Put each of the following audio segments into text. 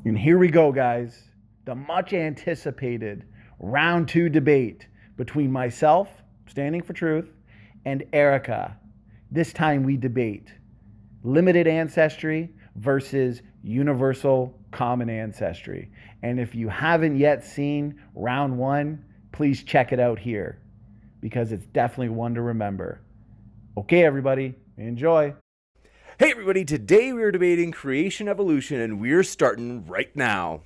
And here we go, guys. The much anticipated round two debate between myself, standing for truth, and Erika. This time we debate limited ancestry versus universal common ancestry. And if you haven't yet seen round one, please check it out here because it's definitely one to remember. Okay, everybody, enjoy. Hey everybody, today we are debating creation evolution and we're starting right now.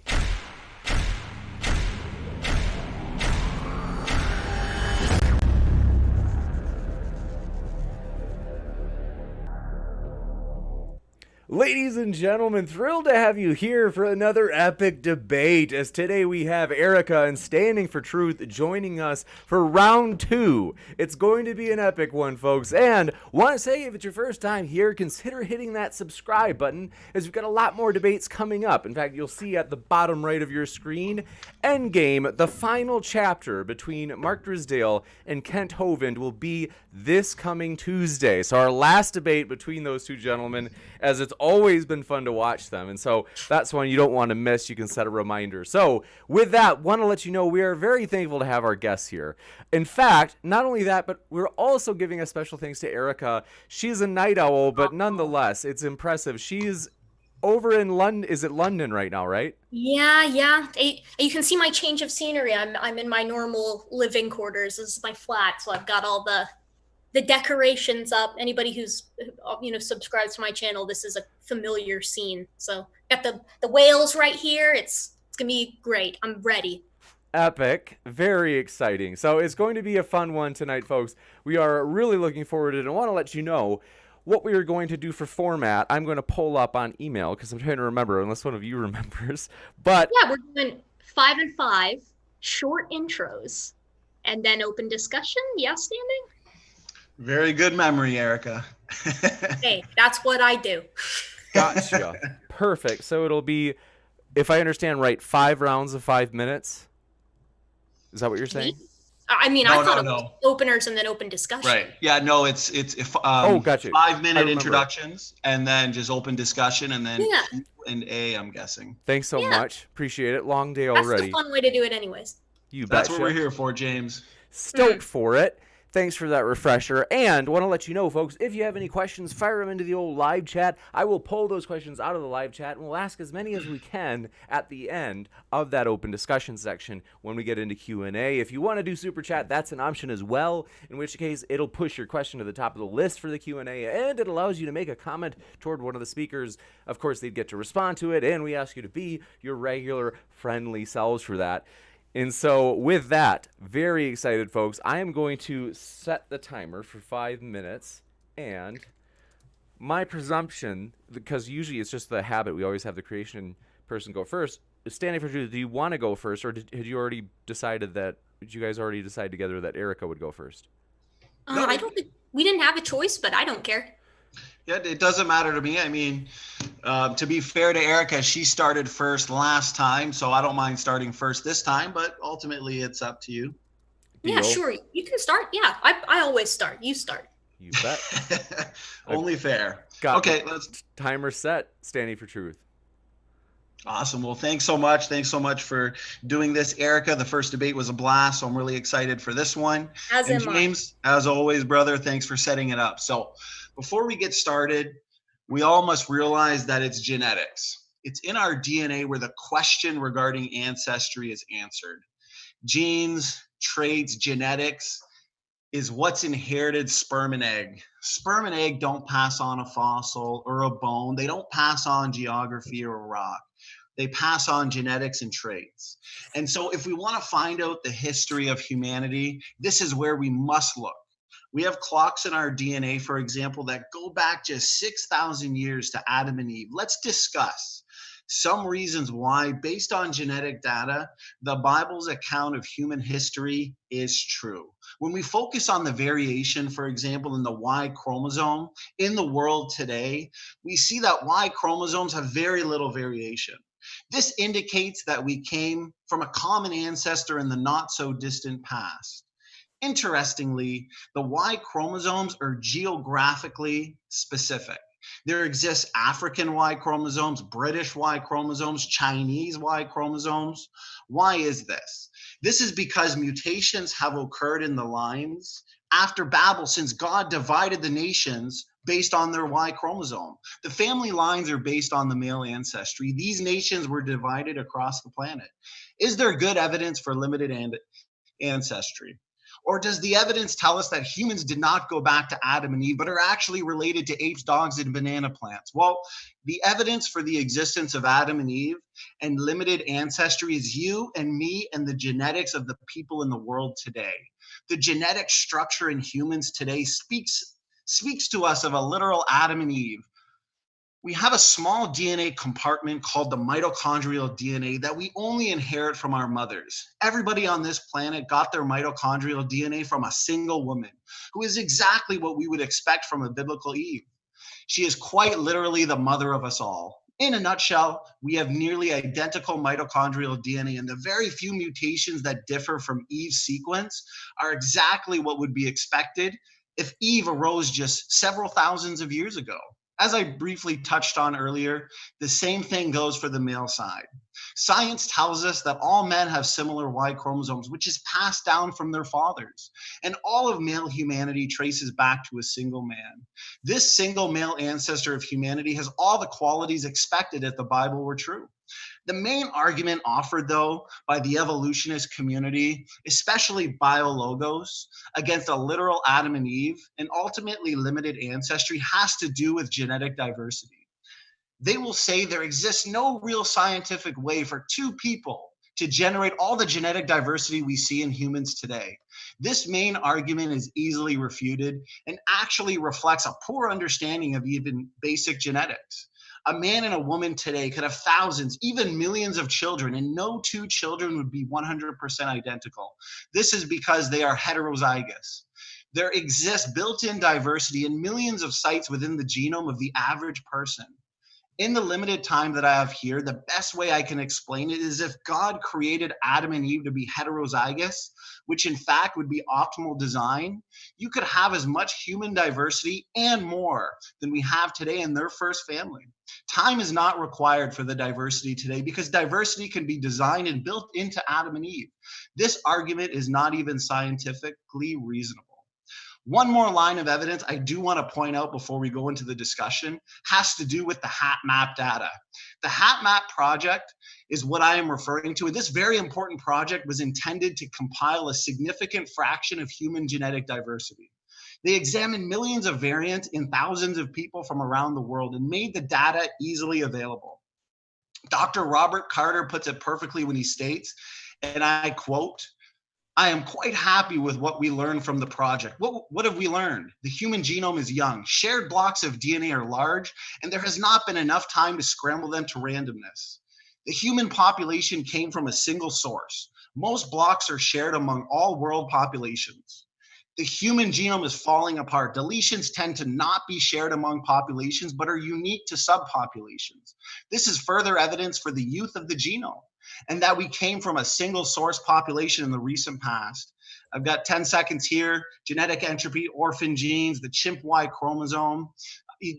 Ladies and gentlemen, thrilled to have you here for another epic debate, as today we have Erika and Standing for Truth joining us for round two. It's going to be an epic one, folks, and want to say if it's your first time here, consider hitting that subscribe button, as we've got a lot more debates coming up. In fact, you'll see at the bottom right of your screen, Endgame, the final chapter between Mark Drisdale and Kent Hovind will be this coming Tuesday. So our last debate between those two gentlemen, as it's always been fun to watch them, and so that's one you don't want to miss. You can set a reminder. So with that, want to let you know we are very thankful to have our guests here. In fact, not only that, but we're also giving a special thanks to Erika. She's a night owl, but nonetheless, it's impressive. She's over in London. Is it London right now, right? Yeah. You can see my change of scenery. I'm in my normal living quarters. This is my flat, so I've got all the decorations up. Anybody who's subscribed to my channel, this is a familiar scene. So got the whales right here. It's gonna be great. I'm ready. Epic, very exciting. So it's going to be a fun one tonight, folks. We are really looking forward to it. I want to let you know what we are going to do for format. I'm going to pull up on email because I'm trying to remember, unless one of you remembers. But yeah, we're doing 5 and 5 short intros and then open discussion. Yeah, Standing. Very good memory, Erika. Hey, that's what I do. Gotcha. Perfect. So it'll be, if I understand right, 5 rounds of 5 minutes. Is that what you're saying? I mean, I thought it was openers and then open discussion. Right. Yeah. No. It's gotcha. 5-minute introductions and then just open discussion and then Q&A, I'm guessing. Thanks so much. Appreciate it. Long day already. That's the fun way to do it, anyways. You That's betcha. what we're here for, James. Stoked for it. Thanks for that refresher. And want to let you know, folks, if you have any questions, fire them into the old live chat. I will pull those questions out of the live chat, and we'll ask as many as we can at the end of that open discussion section when we get into Q&A. If you want to do super chat, that's an option as well, in which case it'll push your question to the top of the list for the Q&A, and it allows you to make a comment toward one of the speakers. Of course, they'd get to respond to it, and we ask you to be your regular friendly selves for that. And so with that, very excited, folks. I am going to set the timer for 5 minutes. And my presumption, because usually it's just the habit, we always have the creation person go first. Standing for Truth, do you want to go first, or did you already decided that? Did you guys already decide together that Erika would go first? No. I don't think we didn't have a choice, but I don't care. Yeah, it doesn't matter to me. I mean, to be fair to Erika, she started first last time, so I don't mind starting first this time, but ultimately it's up to you. Yeah, sure. You can start. Yeah, I always start. You start. You bet. Only fair. Okay, let's timer set. Standing for Truth. Awesome. Well, thanks so much. Thanks so much for doing this, Erika. The first debate was a blast, so I'm really excited for this one. And James, as always, brother, thanks for setting it up. So before we get started, we all must realize that it's genetics. It's in our DNA where the question regarding ancestry is answered. Genes, traits, genetics is what's inherited sperm and egg. Sperm and egg don't pass on a fossil or a bone. They don't pass on geography or a rock. They pass on genetics and traits. And so if we want to find out the history of humanity, this is where we must look. We have clocks in our DNA, for example, that go back just 6,000 years to Adam and Eve. Let's discuss some reasons why, based on genetic data, the Bible's account of human history is true. When we focus on the variation, for example, in the Y chromosome in the world today, we see that Y chromosomes have very little variation. This indicates that we came from a common ancestor in the not so distant past. Interestingly, the Y chromosomes are geographically specific. There exists African Y chromosomes, British Y chromosomes, Chinese Y chromosomes. Why is this? This is because mutations have occurred in the lines after Babel, since God divided the nations based on their Y chromosome. The family lines are based on the male ancestry. These nations were divided across the planet. Is there good evidence for limited ancestry? Or does the evidence tell us that humans did not go back to Adam and Eve, but are actually related to apes, dogs, and banana plants? Well, the evidence for the existence of Adam and Eve and limited ancestry is you and me and the genetics of the people in the world today. The genetic structure in humans today speaks to us of a literal Adam and Eve. We have a small DNA compartment called the mitochondrial DNA that we only inherit from our mothers. Everybody on this planet got their mitochondrial DNA from a single woman, who is exactly what we would expect from a biblical Eve. She is quite literally the mother of us all. In a nutshell, we have nearly identical mitochondrial DNA, and the very few mutations that differ from Eve's sequence are exactly what would be expected if Eve arose just several thousands of years ago. As I briefly touched on earlier, the same thing goes for the male side. Science tells us that all men have similar Y chromosomes, which is passed down from their fathers. And all of male humanity traces back to a single man. This single male ancestor of humanity has all the qualities expected if the Bible were true. The main argument offered, though, by the evolutionist community, especially biologos, against a literal Adam and Eve and ultimately limited ancestry has to do with genetic diversity. They will say there exists no real scientific way for two people to generate all the genetic diversity we see in humans today. This main argument is easily refuted and actually reflects a poor understanding of even basic genetics. A man and a woman today could have thousands, even millions of children, and no two children would be 100% identical. This is because they are heterozygous. There exists built-in diversity in millions of sites within the genome of the average person. In the limited time that I have here, the best way I can explain it is if God created Adam and Eve to be heterozygous, which in fact would be optimal design, you could have as much human diversity and more than we have today in their first family. Time is not required for the diversity today because diversity can be designed and built into Adam and Eve. This argument is not even scientifically reasonable. One more line of evidence I do want to point out before we go into the discussion has to do with the HapMap data. The HapMap project is what I am referring to. And this very important project was intended to compile a significant fraction of human genetic diversity. They examined millions of variants in thousands of people from around the world and made the data easily available. Dr. Robert Carter puts it perfectly when he states, and I quote, "I am quite happy with what we learned from the project." What have we learned? The human genome is young. Shared blocks of DNA are large, and there has not been enough time to scramble them to randomness. The human population came from a single source. Most blocks are shared among all world populations. The human genome is falling apart. Deletions tend to not be shared among populations, but are unique to subpopulations. This is further evidence for the youth of the genome and that we came from a single source population in the recent past. I've got 10 seconds here. Genetic entropy, orphan genes, the chimp Y chromosome,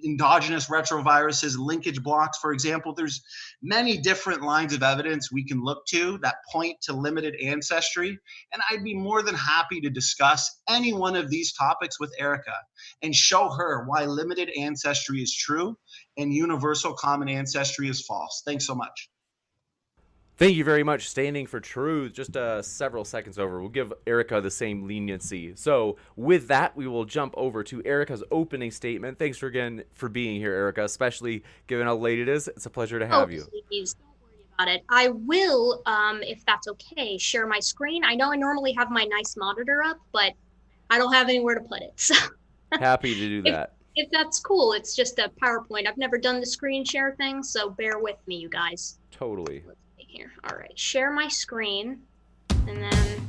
endogenous retroviruses, linkage blocks, for example. There's many different lines of evidence we can look to that point to limited ancestry. And I'd be more than happy to discuss any one of these topics with Erika and show her why limited ancestry is true and universal common ancestry is false. Thanks so much. Thank you very much, Standing for Truth. Just several seconds over. We'll give Erika the same leniency. So with that, we will jump over to Erika's opening statement. Thanks again for being here, Erika, especially given how late it is. It's a pleasure to have you. Please don't worry about it. I will, if that's okay, share my screen. I know I normally have my nice monitor up, but I don't have anywhere to put it. So happy to do that. If that's cool, it's just a PowerPoint. I've never done the screen share thing, so bear with me, you guys. Totally. Here. All right, share my screen, and then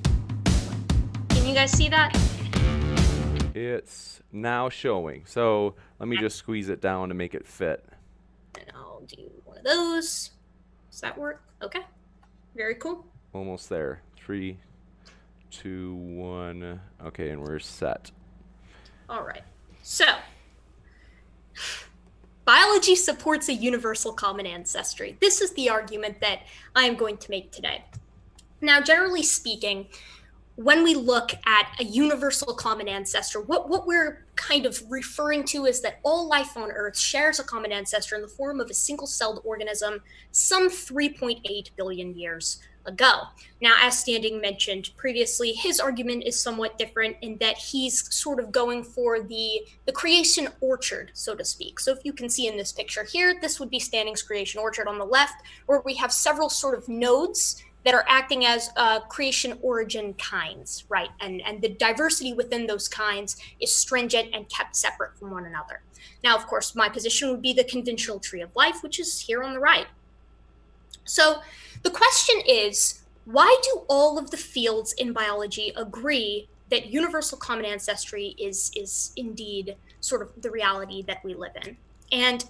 can you guys see that? It's now showing. So let me just squeeze it down to make it fit. And I'll do one of those. Does that work? Okay. Very cool. Almost there. 3, 2, 1. Okay, and we're set. All right. So Biology supports a universal common ancestry. This is the argument that I am going to make today. Now, generally speaking, when we look at a universal common ancestor, what we're kind of referring to is that all life on Earth shares a common ancestor in the form of a single-celled organism some 3.8 billion years ago. Now, as Standing mentioned previously, his argument is somewhat different in that he's sort of going for the creation orchard, so to speak. So if you can see in this picture here, this would be Standing's creation orchard on the left, where we have several sort of nodes that are acting as creation origin kinds, right? And the diversity within those kinds is stringent and kept separate from one another. Now, of course, my position would be the conventional tree of life, which is here on the right. So the question is, why do all of the fields in biology agree that universal common ancestry is indeed sort of the reality that we live in? And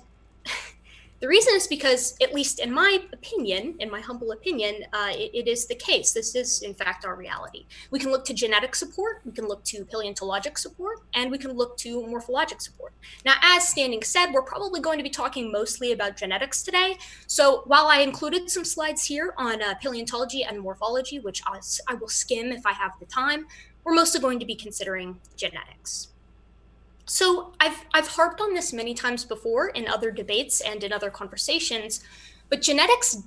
the reason is because, at least in my opinion, in my humble opinion, it is the case. This is, in fact, our reality. We can look to genetic support, we can look to paleontologic support, and we can look to morphologic support. Now, as Standing said, we're probably going to be talking mostly about genetics today. So while I included some slides here on paleontology and morphology, which I will skim if I have the time, we're mostly going to be considering genetics. So I've harped on this many times before in other debates and in other conversations, but genetics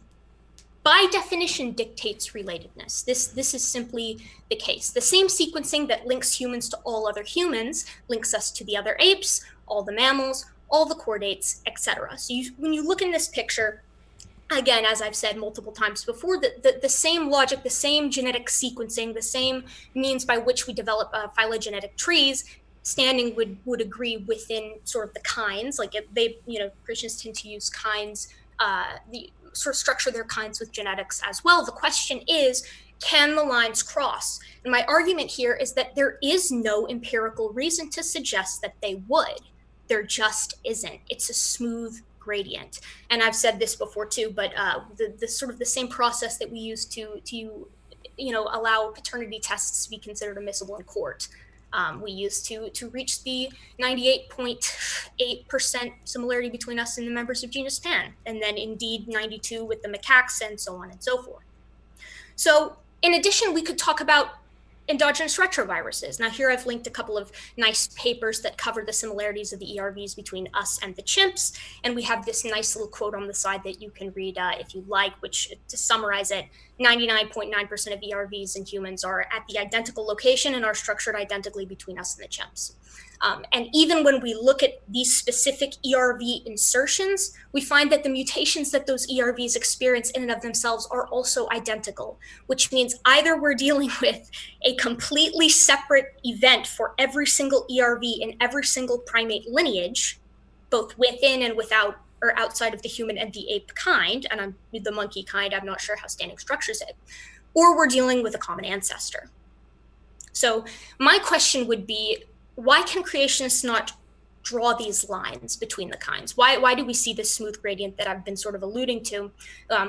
by definition dictates relatedness. This is simply the case. The same sequencing that links humans to all other humans links us to the other apes, all the mammals, all the chordates, etc. So when you look in this picture, again, as I've said multiple times before, the same logic, the same genetic sequencing, the same means by which we develop phylogenetic trees, Standing would agree within sort of the kinds, like they, creationists tend to use kinds, sort of structure their kinds with genetics as well. The question is, can the lines cross? And my argument here is that there is no empirical reason to suggest that they would. There just isn't. It's a smooth gradient. And I've said this before too, but the sort of the same process that we use to allow paternity tests to be considered admissible in court. We used to reach the 98.8% similarity between us and the members of genus Pan, and then indeed 92 with the macaques and so on and so forth. So in addition, we could talk about endogenous retroviruses. Now here I've linked a couple of nice papers that cover the similarities of the ERVs between us and the chimps. And we have this nice little quote on the side that you can read if you like, which, to summarize it, 99.9% of ERVs in humans are at the identical location and are structured identically between us and the chimps. And even when we look at these specific ERV insertions, we find that the mutations that those ERVs experience in and of themselves are also identical, which means either we're dealing with a completely separate event for every single ERV in every single primate lineage, both within and without or outside of the human and the ape kind, and I'm the monkey kind, I'm not sure how Standing structures it, or we're dealing with a common ancestor. So my question would be, why can creationists not draw these lines between the kinds? Why do we see this smooth gradient that I've been sort of alluding to?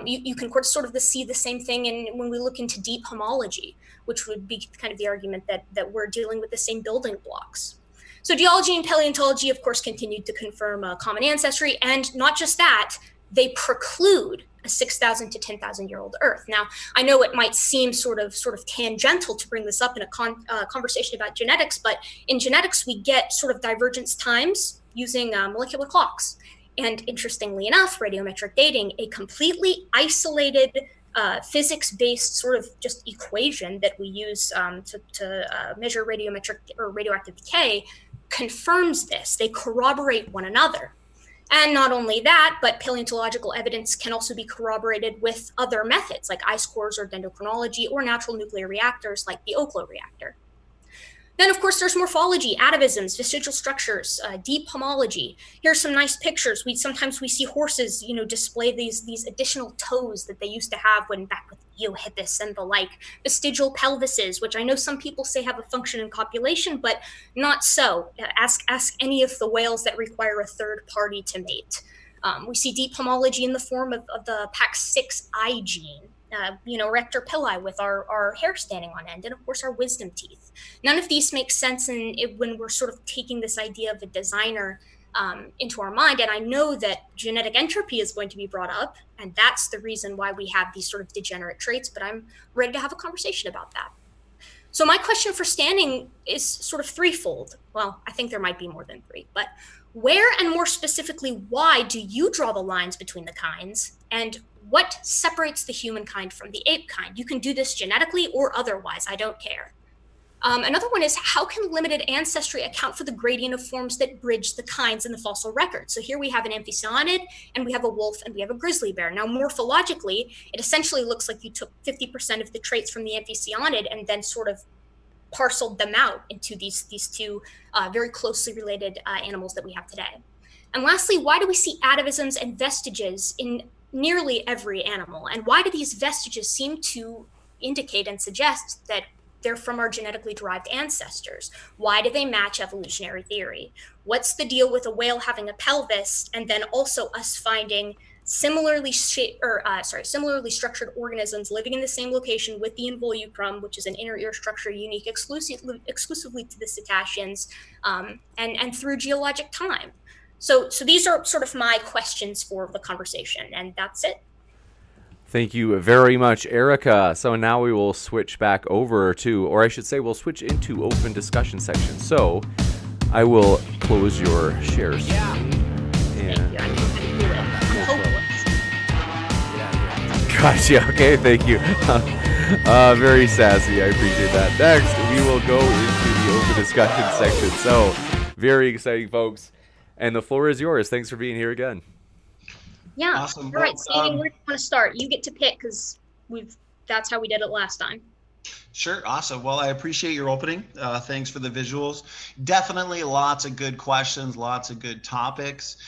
You can sort of see the same thing when we look into deep homology, which would be kind of the argument that we're dealing with the same building blocks. So geology and paleontology, of course, continued to confirm a common ancestry, and not just that, they preclude a 6,000 to 10,000 year old Earth. Now, I know it might seem sort of tangential to bring this up in a conversation about genetics, but in genetics, we get sort of divergence times using molecular clocks. And interestingly enough, radiometric dating, a completely isolated physics-based sort of just equation that we use to measure radiometric or radioactive decay, confirms this. They corroborate one another. And not only that, but paleontological evidence can also be corroborated with other methods like ice cores or dendrochronology or natural nuclear reactors like the Oklo reactor. Then, of course, there's morphology, atavisms, vestigial structures, deep homology. Here are some nice pictures. Sometimes we see horses, display these additional toes that they used to have when back with Eohippus and the like. Vestigial pelvises, which I know some people say have a function in copulation, but not so. Ask any of the whales that require a third party to mate. We see deep homology in the form of the PAX6I gene. Rector pili with our hair standing on end, and of course our wisdom teeth. None of these make sense when we're sort of taking this idea of a designer into our mind. And I know that genetic entropy is going to be brought up, and that's the reason why we have these sort of degenerate traits, but I'm ready to have a conversation about that. So my question for standing is sort of threefold. Well, I think there might be more than three, but where and more specifically, why do you draw the lines between the kinds? And what separates the humankind from the ape kind? You can do this genetically or otherwise, I don't care. Another one is, how can limited ancestry account for the gradient of forms that bridge the kinds in the fossil record? So here we have an amphicyanid, and we have a wolf, and we have a grizzly bear. Now, morphologically, it essentially looks like you took 50% of the traits from the amphicyanid and then sort of parceled them out into these two very closely related animals that we have today. And lastly, why do we see atavisms and vestiges in nearly every animal? And why do these vestiges seem to indicate and suggest that they're from our genetically derived ancestors? Why do they match evolutionary theory? What's the deal with a whale having a pelvis and then also us finding similarly structured organisms living in the same location with the involucrum, which is an inner ear structure unique exclusively to the cetaceans, and through geologic time? So these are sort of my questions for the conversation, and that's it. Thank you very much, Erika. So now we will switch back over to, or I should say, we'll switch into open discussion section. So I will close your share screen. Thank you. I can do it. Gotcha. Okay, thank you. Very sassy. I appreciate that. Next, we will go into the open discussion section. So very exciting, folks. And the floor is yours. Thanks for being here again. Yeah. Awesome. All right, Stevie, where do you want to start? You get to pick because that's how we did it last time. Sure. Awesome. Well, I appreciate your opening. Thanks for the visuals. Definitely lots of good questions, lots of good topics.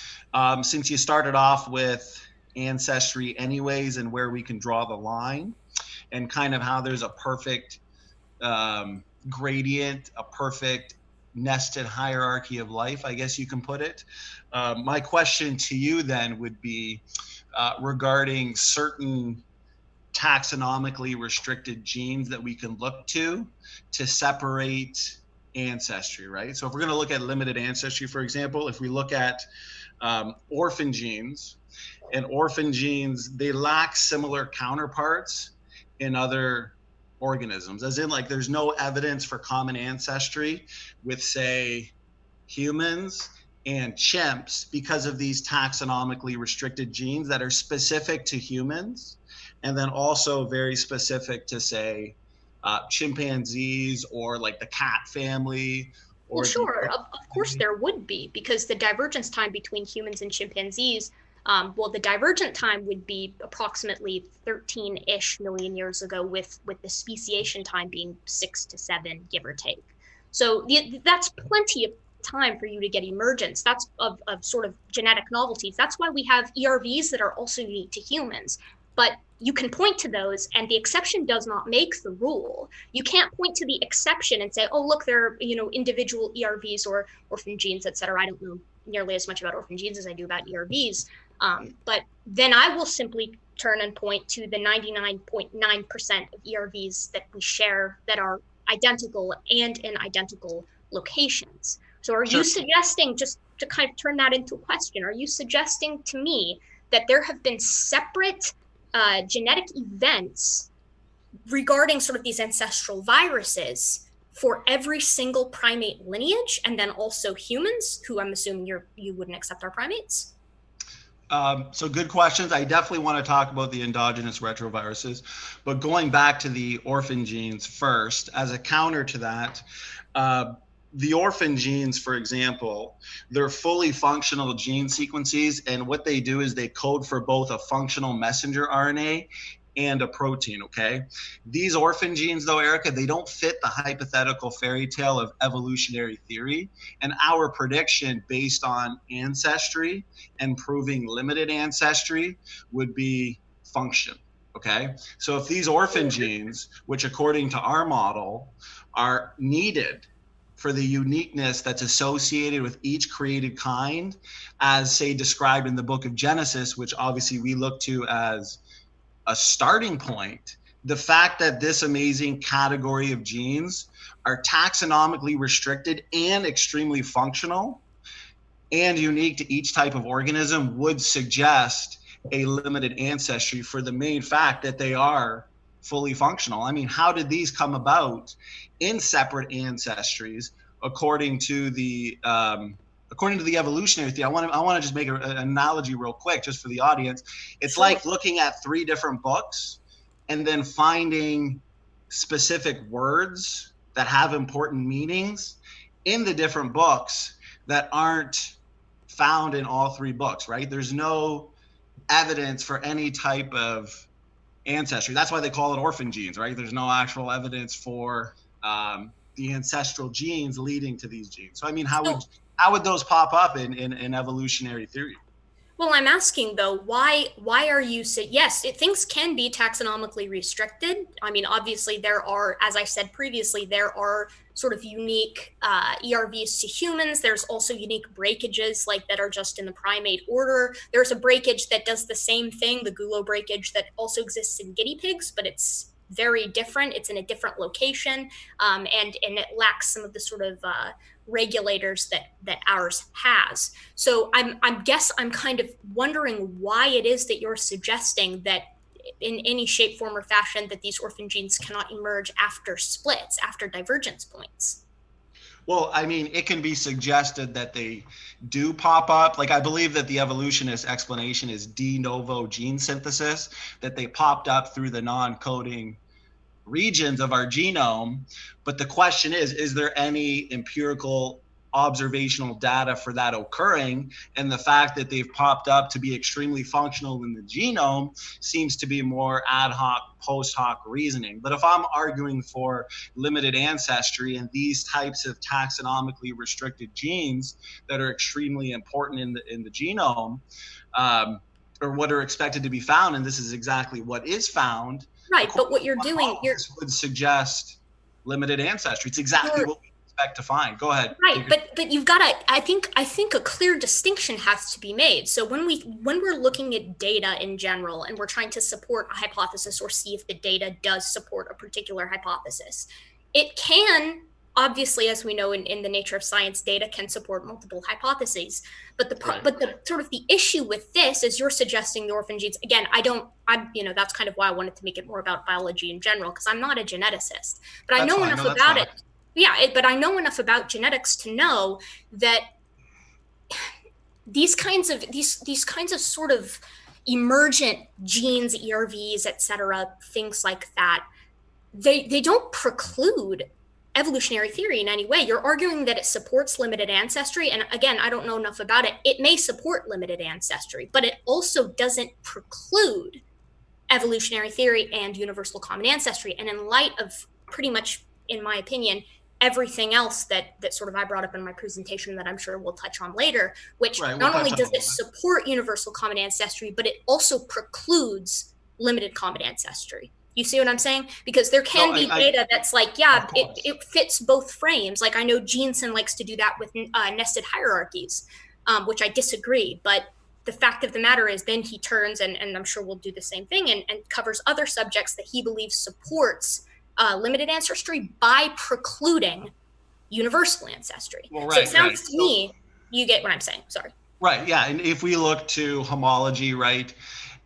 Since you started off with ancestry anyways and where we can draw the line and kind of how there's a perfect gradient, a perfect nested hierarchy of life, I guess you can put it. My question to you then would be regarding certain taxonomically restricted genes that we can look to separate ancestry, right? So if we're going to look at limited ancestry, for example, if we look at orphan genes, and orphan genes, they lack similar counterparts in other organisms, as in like there's no evidence for common ancestry with, say, humans and chimps because of these taxonomically restricted genes that are specific to humans and then also very specific to, say, chimpanzees or like the cat family. Or well, sure, of course there would be, because the divergence time between humans and chimpanzees, the divergent time would be approximately 13-ish million years ago, with the speciation time being 6 to 7, give or take. So that's plenty of time for you to get emergence. That's of sort of genetic novelties. That's why we have ERVs that are also unique to humans. But you can point to those, and the exception does not make the rule. You can't point to the exception and say, oh, look, there are, individual ERVs or orphan genes, et cetera. I don't know nearly as much about orphan genes as I do about ERVs. But then I will simply turn and point to the 99.9% of ERVs that we share that are identical and in identical locations. So are you suggesting, just to kind of turn that into a question, are you suggesting to me that there have been separate genetic events regarding sort of these ancestral viruses for every single primate lineage, and then also humans, who I'm assuming you wouldn't accept our primates? So good questions. I definitely want to talk about the endogenous retroviruses, but going back to the orphan genes first, as a counter to that, the orphan genes, for example, they're fully functional gene sequences, and what they do is they code for both a functional messenger RNA and a protein, okay? These orphan genes, though, Erika, they don't fit the hypothetical fairy tale of evolutionary theory, and our prediction based on ancestry and proving limited ancestry would be function, okay? So if these orphan genes, which according to our model are needed for the uniqueness that's associated with each created kind, as, say, described in the book of Genesis, which obviously we look to as a starting point, the fact that this amazing category of genes are taxonomically restricted and extremely functional and unique to each type of organism would suggest a limited ancestry for the main fact that they are fully functional. I mean, how did these come about in separate ancestries according to the evolutionary theory? I want to just make an analogy real quick, just for the audience. It's like looking at 3 different books and then finding specific words that have important meanings in the different books that aren't found in all 3 books, right? There's no evidence for any type of ancestry. That's why they call it orphan genes, right? There's no actual evidence for the ancestral genes leading to these genes. So I mean, how would those pop up in evolutionary theory? Well, I'm asking though, why are you yes, things can be taxonomically restricted. I mean, obviously there are, as I said previously, there are sort of unique ERVs to humans. There's also unique breakages like that are just in the primate order. There's a breakage that does the same thing, the gulo breakage, that also exists in guinea pigs, but it's very different. It's in a different location, and it lacks some of the sort of regulators that ours has. So I'm kind of wondering why it is that you're suggesting that in any shape, form, or fashion that these orphan genes cannot emerge after splits, after divergence points. Well, I mean, it can be suggested that they do pop up. Like, I believe that the evolutionist explanation is de novo gene synthesis, that they popped up through the non-coding regions of our genome. But the question is there any empirical observational data for that occurring? And the fact that they've popped up to be extremely functional in the genome seems to be more ad hoc, post hoc reasoning. But if I'm arguing for limited ancestry and these types of taxonomically restricted genes that are extremely important in the genome, or what are expected to be found, and this is exactly what is found. Right, but what you're doing, this would suggest limited ancestry. It's exactly what we expect to find. Go ahead. Right, but you've got to. I think a clear distinction has to be made. So when we're looking at data in general and we're trying to support a hypothesis or see if the data does support a particular hypothesis, it can. Obviously, as we know in the nature of science, data can support multiple hypotheses. But the sort of the issue with this is you're suggesting the orphan genes. Again, that's kind of why I wanted to make it more about biology in general, because I'm not a geneticist, but I know enough about it. Yeah, but I know enough about genetics to know that these kinds of sort of emergent genes, ERVs, et cetera, things like that, they don't preclude evolutionary theory in any way. You're arguing that it supports limited ancestry. And again, I don't know enough about it. It may support limited ancestry, but it also doesn't preclude evolutionary theory and universal common ancestry. And in light of pretty much, in my opinion, everything else that sort of I brought up in my presentation that I'm sure we'll touch on later, which not only does it support universal common ancestry, but it also precludes limited common ancestry. You see what I'm saying? Because there can be data that's like, yeah, it fits both frames. Like I know Jeanson likes to do that with nested hierarchies, which I disagree. But the fact of the matter is then he turns, and I'm sure we'll do the same thing, and covers other subjects that he believes supports limited ancestry by precluding universal ancestry. Well, right, so it sounds to me, you get what I'm saying. Sorry. Right, yeah. And if we look to homology, right,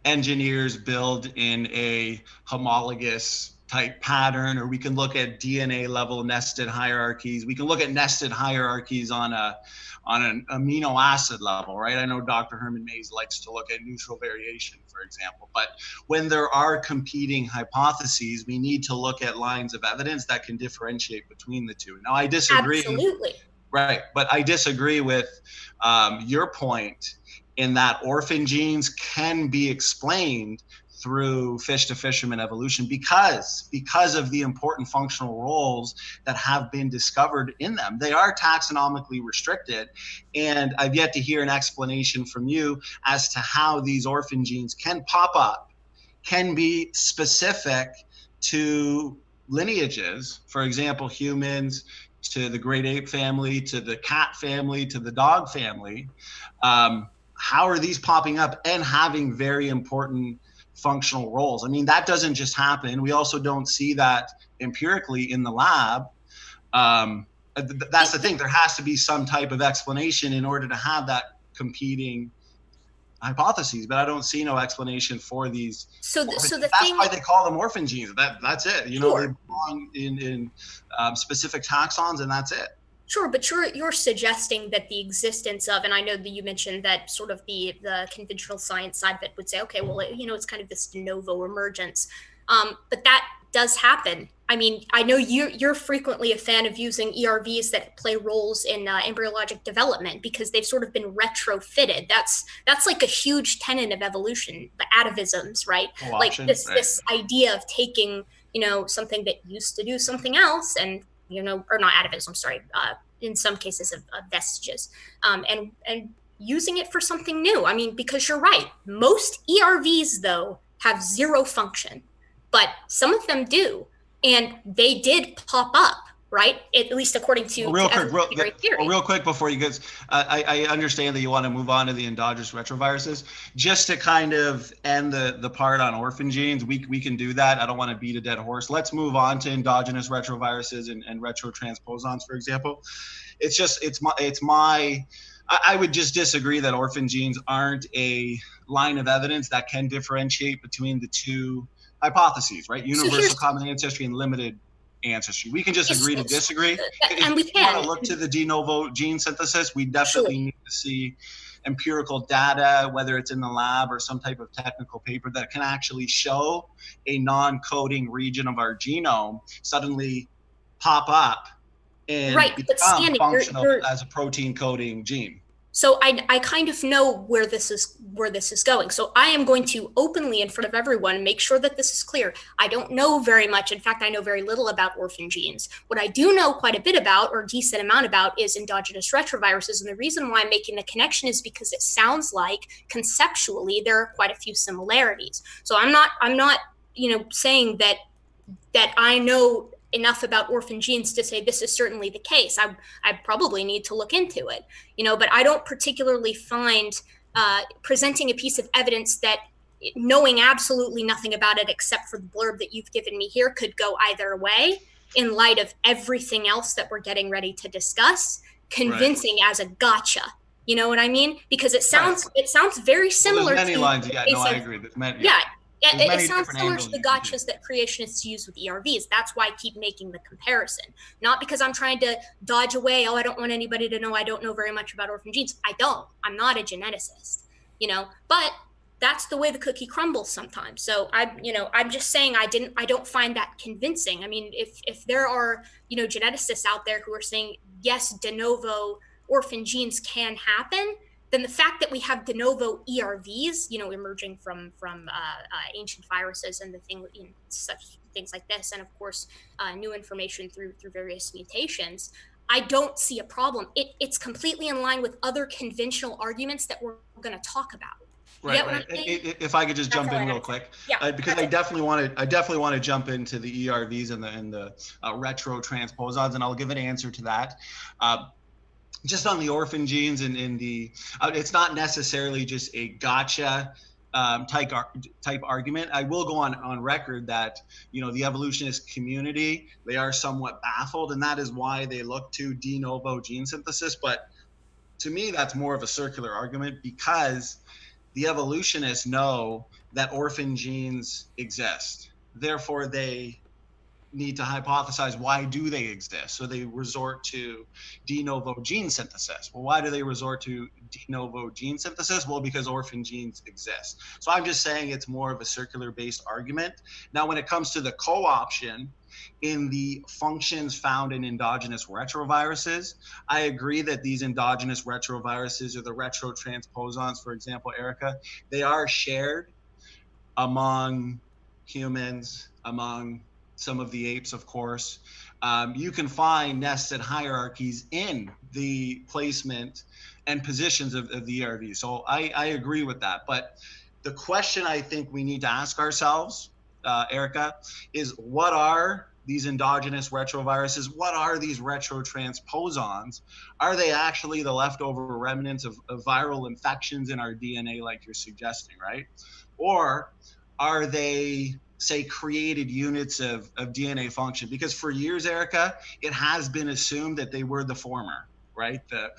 engineers build in a homologous type pattern, or we can look at DNA level nested hierarchies. We can look at nested hierarchies on an amino acid level, right? I know Dr. Herman Mays likes to look at neutral variation, for example. But when there are competing hypotheses, we need to look at lines of evidence that can differentiate between the two. Now, I disagree. Absolutely. Right, but I disagree with your point in that orphan genes can be explained through fish to fisherman evolution because of the important functional roles that have been discovered in them. They are taxonomically restricted, and I've yet to hear an explanation from you as to how these orphan genes can pop up, can be specific to lineages, for example, humans to the great ape family, to the cat family, to the dog family. How are these popping up and having very important functional roles? I mean, that doesn't just happen. We also don't see that empirically in the lab. That's the thing. There has to be some type of explanation in order to have that competing hypotheses, but I don't see no explanation for these. So That's thing, why they call them orphan genes. That's it. You know, sure. they belong in specific taxons, and that's it. Sure, but you're suggesting that the existence of, and I know that you mentioned that sort of the conventional science side of it would say, okay, well, it's kind of this de novo emergence, but that does happen. I mean, I know you're frequently a fan of using ERVs that play roles in embryologic development because they've sort of been retrofitted. That's like a huge tenet of evolution, the atavisms, right? Like this idea of taking something that used to do something else and or not atavism, sorry, in some cases of vestiges, and using it for something new. I mean, because you're right, most ERVs though have zero function, but some of them do, and they did pop up, right? At least according to real quick before you guys, I understand that you want to move on to the endogenous retroviruses. Just to kind of end the part on orphan genes, we can do that. I don't want to beat a dead horse. Let's move on to endogenous retroviruses and retrotransposons, for example. I would just disagree that orphan genes aren't a line of evidence that can differentiate between the two hypotheses, right? Universal common ancestry and limited ancestry. We can just agree to disagree. And we can. If you want to look to the de novo gene synthesis, we definitely need to see empirical data, whether it's in the lab or some type of technical paper that can actually show a non-coding region of our genome suddenly pop up and become functional as a protein coding gene. So I kind of know where this is going. So I am going to openly in front of everyone make sure that this is clear. I don't know very much. In fact, I know very little about orphan genes. What I do know quite a bit about, or a decent amount about, is endogenous retroviruses. And the reason why I'm making the connection is because it sounds like conceptually there are quite a few similarities. So I'm not saying that I know enough about orphan genes to say this is certainly the case. I probably need to look into it, but I don't particularly find presenting a piece of evidence that, knowing absolutely nothing about it except for the blurb that you've given me here, could go either way in light of everything else that we're getting ready to discuss, convincing as a gotcha. You know what I mean? Because it sounds very similar. There's many lines. Yeah, no, I agree. It sounds similar to the gotchas that creationists use with ERVs. That's why I keep making the comparison. Not because I'm trying to dodge away, I don't want anybody to know I don't know very much about orphan genes. I don't. I'm not a geneticist, but that's the way the cookie crumbles sometimes. So I'm just saying I don't find that convincing. I mean, if there are, geneticists out there who are saying, yes, de novo orphan genes can happen, then the fact that we have de novo ERVs, emerging from ancient viruses and such things like this, and of course, new information through various mutations, I don't see a problem. It's completely in line with other conventional arguments that we're going to talk about. Right. If I could just jump in real quick, because I definitely want to jump into the ERVs and the retrotransposons, and I'll give an answer to that. Just on the orphan genes and in the, it's not necessarily just a gotcha type argument. I will go on record that the evolutionist community, they are somewhat baffled, and that is why they look to de novo gene synthesis. But to me, that's more of a circular argument, because the evolutionists know that orphan genes exist. Therefore, they need to hypothesize, why do they exist? So they resort to de novo gene synthesis. Well, why do they resort to de novo gene synthesis? Well, because orphan genes exist. So I'm just saying it's more of a circular based argument. Now, when it comes to the co-option in the functions found in endogenous retroviruses, I agree that these endogenous retroviruses, or the retrotransposons, for example, Erika, they are shared among humans, among some of the apes, of course. You can find nested hierarchies in the placement and positions of the ERV. So I agree with that. But the question I think we need to ask ourselves, Erika, is what are these endogenous retroviruses? What are these retrotransposons? Are they actually the leftover remnants of viral infections in our DNA, like you're suggesting, right? Or are they say, created units of DNA function? Because for years, Erika, it has been assumed that they were the former, right? The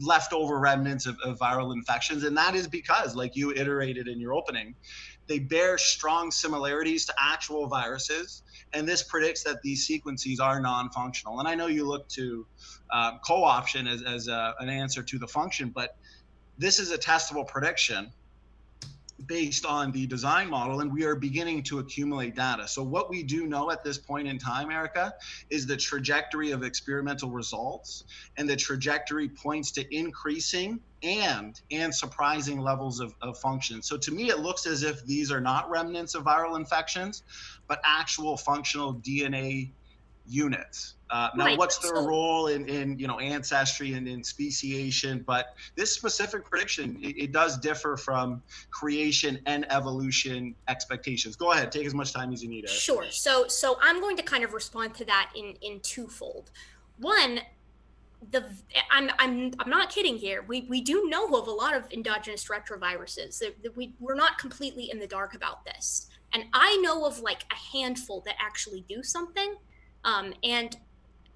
leftover remnants of viral infections. And that is because, like you iterated in your opening, they bear strong similarities to actual viruses. And this predicts that these sequences are non-functional. And I know you look to co-option as an answer to the function, but this is a testable prediction based on the design model, and we are beginning to accumulate data. So what we do know at this point in time, Erika, is the trajectory of experimental results, and the trajectory points to increasing and surprising levels of function. So to me, it looks as if these are not remnants of viral infections, but actual functional DNA units. Now, Right. what's their So role in ancestry and in speciation? But this specific prediction, it does differ from creation and evolution expectations. Go ahead, take as much time as you need, Eric. sure. So I'm going to kind of respond to that in twofold. One, the I'm not kidding here. We do know of a lot of endogenous retroviruses. We're not completely in the dark about this, and I know of like a handful that actually do something. And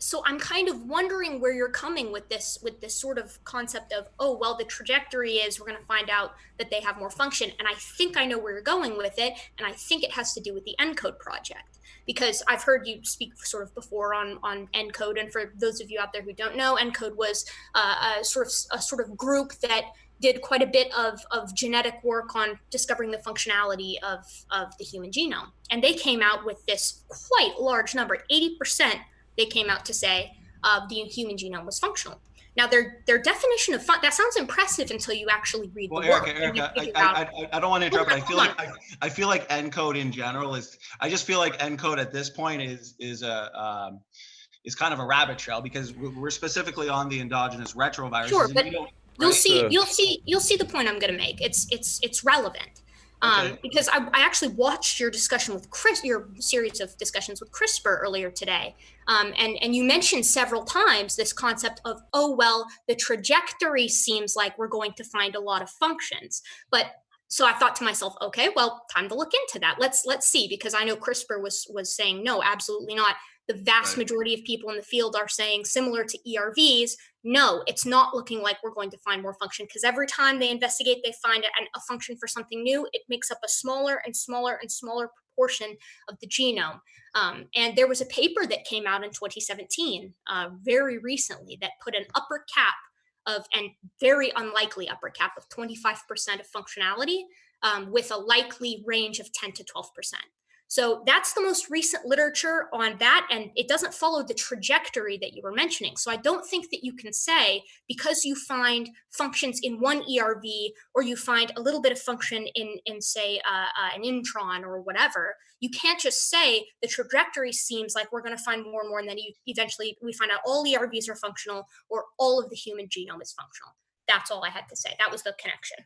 so I'm kind of wondering where you're coming with this sort of concept of, oh well, the trajectory is we're going to find out that they have more function, and I think I know where you're going with it, and I think it has to do with the ENCODE project, because I've heard you speak sort of before on ENCODE, and for those of you out there who don't know, ENCODE was a sort of group that did quite a bit of genetic work on discovering the functionality of the human genome, and they came out with this quite large number, 80%. They came out to say the human genome was functional. Now, their definition of that sounds impressive until you actually read Well, the work. Erika, I don't want to interrupt, but I feel like ENCODE in general is. I just feel like ENCODE at this point is kind of a rabbit trail, because we're specifically on the endogenous retroviruses. Sure, but you'll see the point I'm going to make. It's relevant. Okay. Because I actually watched your discussion with your series of discussions with CRISPR earlier today. And you mentioned several times this concept of, oh, well, the trajectory seems like we're going to find a lot of functions. But so I thought to myself, okay, well, time to look into that. Let's see, because I know CRISPR was saying, no, absolutely not. The vast majority of people in the field are saying, similar to ERVs, no, it's not looking like we're going to find more function, because every time they investigate, they find a function for something new. It makes up a smaller and smaller and smaller proportion of the genome. And there was a paper that came out in 2017, very recently, that put an upper cap and very unlikely upper cap of 25% of functionality, with a likely range of 10 to 12%. So that's the most recent literature on that, and it doesn't follow the trajectory that you were mentioning. So I don't think that you can say, because you find functions in one ERV, or you find a little bit of function in say, an intron or whatever, you can't just say the trajectory seems like we're going to find more and more, and then eventually we find out all ERVs are functional, or all of the human genome is functional. That's all I had to say. That was the connection.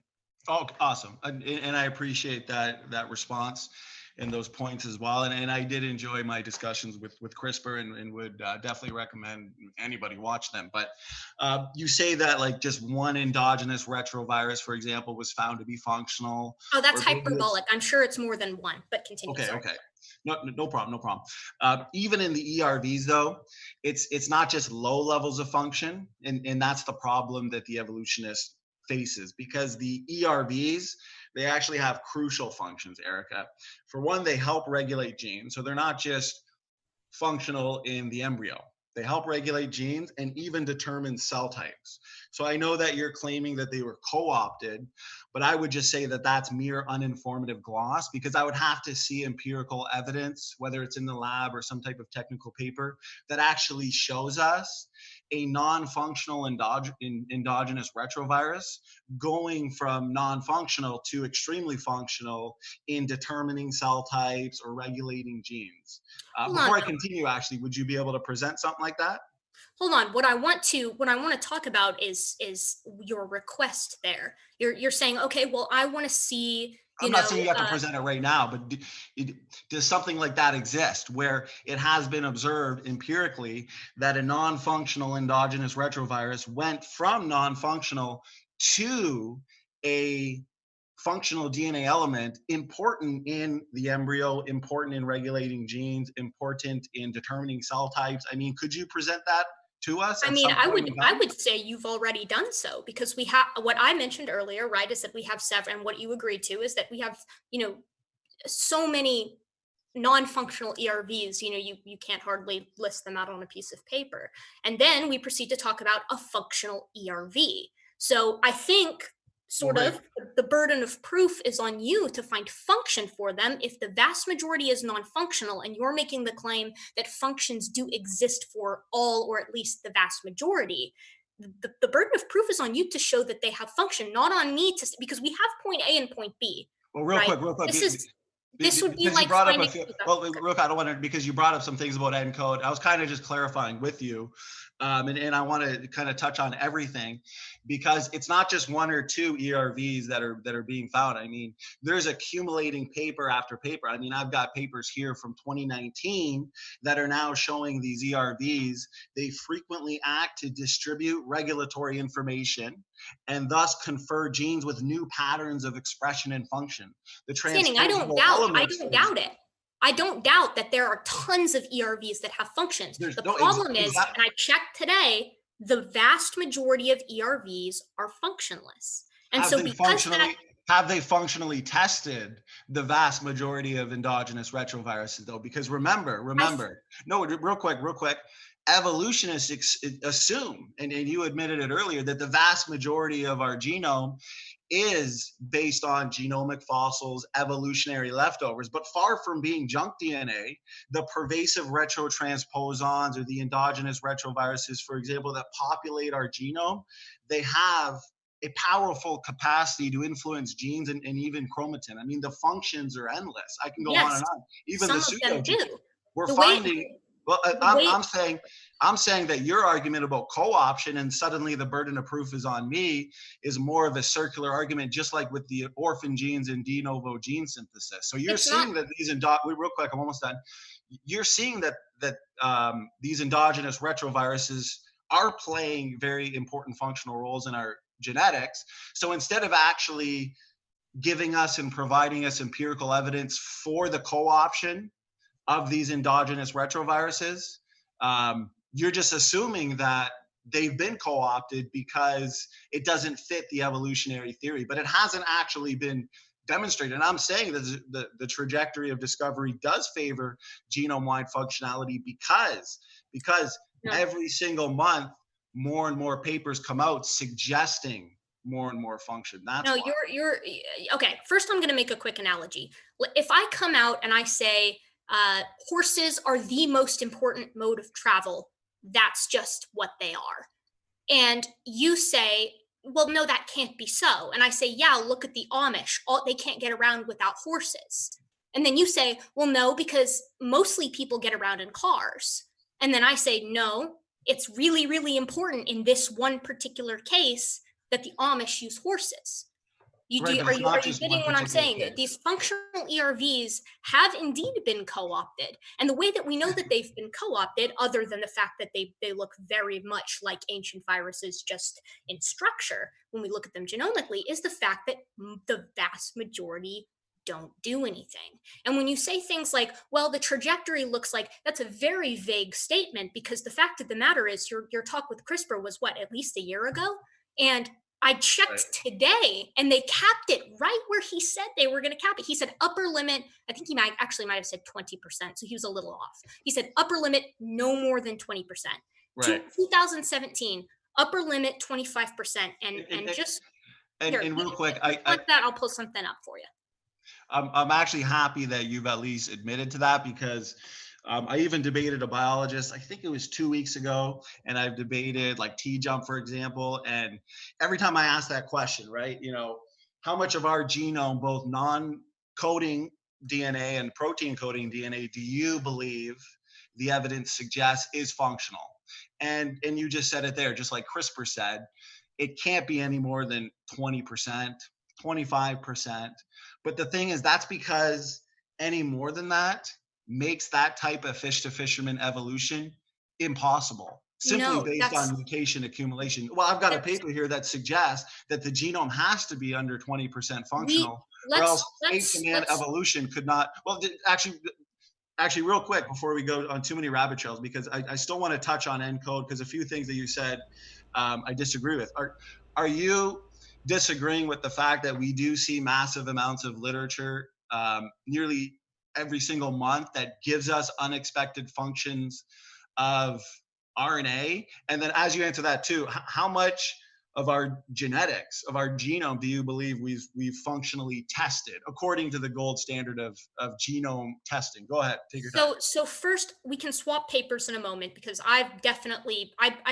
Oh, awesome. And I appreciate that response and those points as well. And I did enjoy my discussions with CRISPR, and would definitely recommend anybody watch them. But you say that like just one endogenous retrovirus, for example, was found to be functional. Oh, that's hyperbolic. I'm sure it's more than one, but continue. Okay, okay. No problem. Even in the ERVs, though, it's not just low levels of function, and that's the problem that the evolutionist faces, because the ERVs, they actually have crucial functions, Erika. For one, they help regulate genes. So they're not just functional in the embryo. They help regulate genes and even determine cell types. So I know that you're claiming that they were co-opted, but I would just say that that's mere uninformative gloss, because I would have to see empirical evidence, whether it's in the lab or some type of technical paper, that actually shows us a non-functional endogenous retrovirus going from non-functional to extremely functional in determining cell types or regulating genes. Before I continue, actually, would you be able to present something like that? Hold on. What I want to talk about is your request there. You're saying, okay, well, I want to see. I'm not saying you have to present it right now, but does something like that exist, where it has been observed empirically that a non-functional endogenous retrovirus went from non-functional to a functional DNA element important in the embryo, important in regulating genes, important in determining cell types? I mean, could you present that to us I at mean, some I point would in I time? would say you've already done so, because we have what I mentioned earlier, right? Is that we have several, and what you agreed to is that we have, you know, so many non-functional ERVs, you can't hardly list them out on a piece of paper. And then we proceed to talk about a functional ERV. So I think Well, sort right. of the burden of proof is on you to find function for them. If the vast majority is non-functional and you're making the claim that functions do exist for all, or at least the vast majority, the burden of proof is on you to show that they have function, not on me to, because we have point A and point B, Well, right? real quick, This is this would be because you like brought up a finding. few. Okay, Well, okay. real quick, I don't want to, because you brought up some things about encode. I was kind of just clarifying with you, and I want to kind of touch on everything, because it's not just one or two ERVs that are being found. I mean, there's accumulating paper after paper. I mean, I've got papers here from 2019 that are now showing these ERVs. They frequently act to distribute regulatory information and thus confer genes with new patterns of expression and function. The Standing, transposable I elements, don't for doubt it. I don't doubt that there are tons of ERVs that have functions. there's The no problem is, exact. and I checked today, the vast majority of ERVs are functionless. And Have so they because that, functionally have they functionally tested the vast majority of endogenous retroviruses though? Because I no, real quick, evolutionists assume, and you admitted it earlier, that the vast majority of our genome is based on genomic fossils, evolutionary leftovers, but far from being junk DNA, the pervasive retrotransposons or the endogenous retroviruses, for example, that populate our genome, they have a powerful capacity to influence genes and even chromatin. I mean, the functions are endless. I can go on yes, and on. Even the some of them pseudogenes. do. We're The way finding. Well, the way I'm saying that your argument about co-option and suddenly the burden of proof is on me is more of a circular argument, just like with the orphan genes and de novo gene synthesis. So you're it's not. seeing that real quick, I'm almost done. You're seeing that these endogenous retroviruses are playing very important functional roles in our genetics. So instead of actually giving us and providing us empirical evidence for the co-option of these endogenous retroviruses, you're just assuming that they've been co-opted because it doesn't fit the evolutionary theory, but it hasn't actually been demonstrated. And I'm saying that the trajectory of discovery does favor genome-wide functionality because No, every single month, more and more papers come out suggesting more and more function. That's no, why. you're okay. First, I'm going to make a quick analogy. If I come out and I say horses are the most important mode of travel, that's just what they are. And you say, well, no, that can't be so. And I say, yeah, look at the Amish. They can't get around without horses. And then you say, well, no, because mostly people get around in cars. And then I say, no, it's really, really important in this one particular case that the Amish use horses. Right, but Are it's you not getting just one what I'm particular saying? These case. functional ERVs have indeed been co-opted, and the way that we know that they've been co-opted, other than the fact that they look very much like ancient viruses just in structure when we look at them genomically, is the fact that the vast majority don't do anything. And when you say things like, well, the trajectory looks like, that's a very vague statement, because the fact of the matter is your talk with CRISPR was what, at least a year ago? And I Right. checked today and they capped it right where he said they were going to cap it. He said upper limit, I think he might have said 20%. So he was a little off. He said upper limit, no more than 20%. Right. 2017, upper limit 25%. And, And and, just and, here, and real quick, just like that, I'll pull something up for you. I'm actually happy that you've at least admitted to that, because I even debated a biologist, I think it was 2 weeks ago, and I've debated like T-jump, for example. And every time I ask that question, right, how much of our genome, both non-coding DNA and protein coding DNA, do you believe the evidence suggests is functional? And you just said it there, just like CRISPR said, it can't be any more than 20%, 25%. But the thing is, that's because any more than that makes that type of fish to fisherman evolution impossible. simply No, based that's on mutation accumulation. Well, I've got a that's paper here that suggests that the genome has to be under 20% we functional, or else let's ape to let's man let's evolution could not. Well, actually, real quick before we go on too many rabbit trails, because I still want to touch on ENCODE, because a few things that you said I disagree with. Are you disagreeing with the fact that we do see massive amounts of literature nearly every single month that gives us unexpected functions of RNA? And then, as you answer that too, how much of our genetics, of our genome, do you believe we've functionally tested according to the gold standard of genome testing? Go ahead, take your time. so first we can swap papers in a moment because I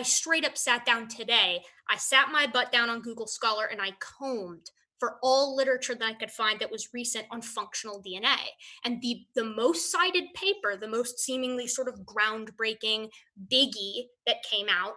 straight up sat down today. I sat my butt down on Google Scholar and I combed for all literature that I could find that was recent on functional DNA. And the most cited paper, the most seemingly sort of groundbreaking biggie that came out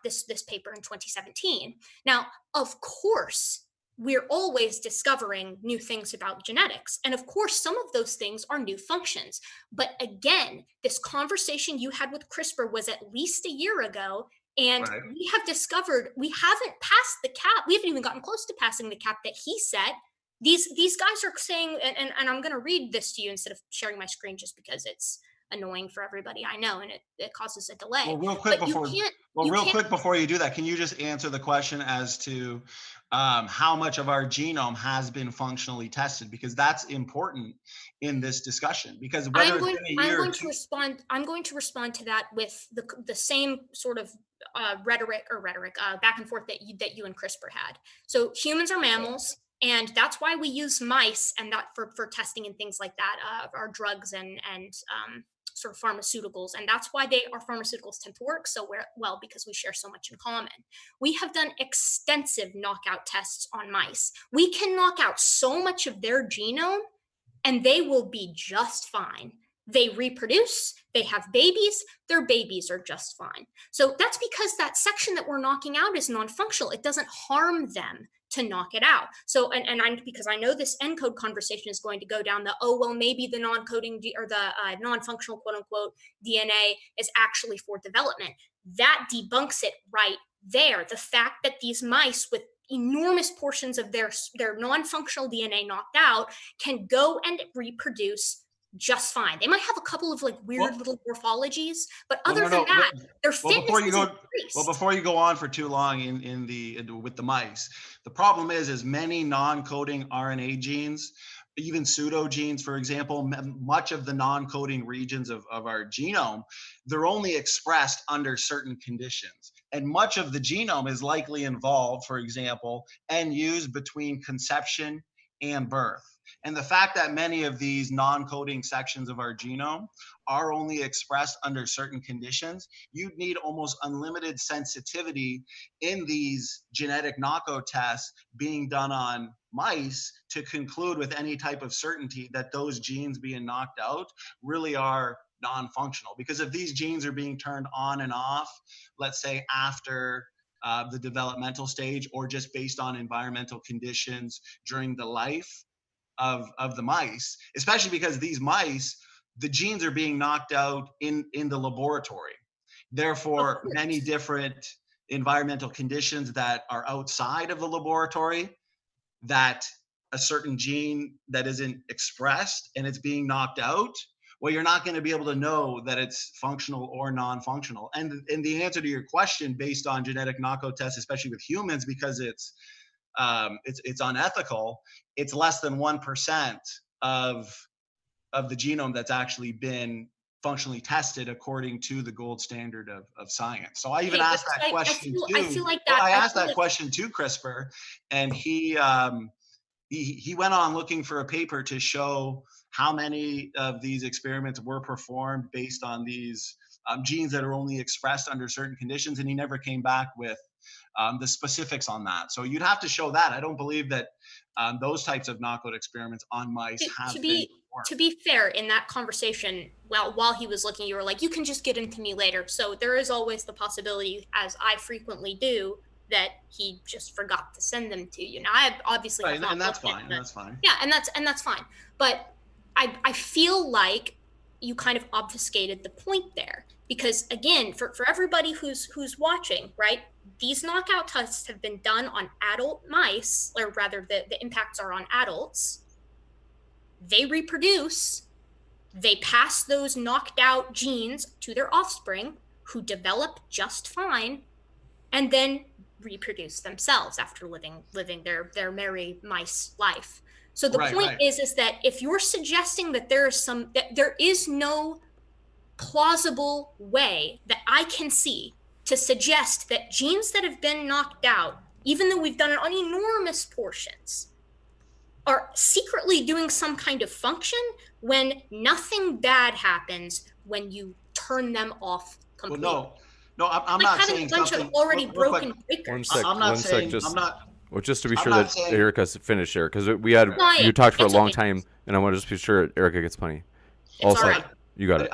this paper in 2017. Now, of course, we're always discovering new things about genetics. And of course, some of those things are new functions. But again, this conversation you had with CRISPR was at least a year ago. And Right. we have discovered we haven't passed the cap. We haven't even gotten close to passing the cap that he set. These guys are saying, and I'm going to read this to you instead of sharing my screen just because it's annoying for everybody I know and it causes a delay. Well, But you real can't quick before you do that, can you just answer the question as to how much of our genome has been functionally tested? Because that's important in this discussion. Because whether it's been a year or two, I'm going to respond to that with the same sort of rhetoric back and forth that you and CRISPR had. So humans are mammals, and that's why we use mice and that for testing and things like that, our drugs and sort of pharmaceuticals, and that's why our pharmaceuticals tend to work so well because we share so much in common. We have done extensive knockout tests on mice. We can knock out so much of their genome and they will be just fine. They reproduce, they have babies, their babies are just fine. So that's because that section that we're knocking out is non-functional. It doesn't harm them to knock it out. So, because I know this ENCODE conversation is going to go down maybe the non-coding or the non-functional quote unquote DNA is actually for development. That debunks it right there. The fact that these mice with enormous portions of their non-functional DNA knocked out can go and reproduce just fine. They might have a couple of like weird well, little morphologies, but well, other no, than no. that, their Well, fitness is increased. before you go on for too long with the mice, the problem is many non-coding RNA genes, even pseudogenes, for example, much of the non-coding regions of our genome, they're only expressed under certain conditions. And much of the genome is likely involved, for example, and used between conception and birth. And the fact that many of these non-coding sections of our genome are only expressed under certain conditions, you'd need almost unlimited sensitivity in these genetic knockout tests being done on mice to conclude with any type of certainty that those genes being knocked out really are non-functional. Because if these genes are being turned on and off, let's say after the developmental stage, or just based on environmental conditions during the life of the mice, especially because these mice, the genes are being knocked out in the laboratory. Therefore, many different environmental conditions that are outside of the laboratory, that a certain gene that isn't expressed and it's being knocked out, well, you're not going to be able to know that it's functional or non-functional. And the answer to your question based on genetic knockout tests, especially with humans, because it's unethical, it's less than 1% of the genome that's actually been functionally tested according to the gold standard of science. So I even asked that question too. I feel like that. I asked that question to CRISPR, and he went on looking for a paper to show how many of these experiments were performed based on these genes that are only expressed under certain conditions, and he never came back with the specifics on that. So you'd have to show that. I don't believe that those types of knockout experiments on mice have been performed. To be fair, in that conversation, while he was looking, you were like, you can just get into me later. So there is always the possibility, as I frequently do, that he just forgot to send them to you. Now, I obviously right, have not and that's looked fine. at them. That's fine. Yeah, and that's fine. But I feel like you kind of obfuscated the point there, Because again, for everybody who's watching, right, these knockout tests have been done on adult mice, or rather the impacts are on adults. They reproduce, they pass those knocked out genes to their offspring, who develop just fine, and then reproduce themselves after living their merry mice life. So the point is that if you're suggesting that there is no plausible way that I can see to suggest that genes that have been knocked out, even though we've done it on enormous portions, are secretly doing some kind of function when nothing bad happens when you turn them off completely. Well, no, I'm not saying something. Of already broken breakers. One sec, I'm not one saying. sec, just, I'm not. well, just to be I'm sure not that saying- Erika's finished here, because you talked for a long time, and I want to just be sure Erika gets plenty. It's all right. You got it.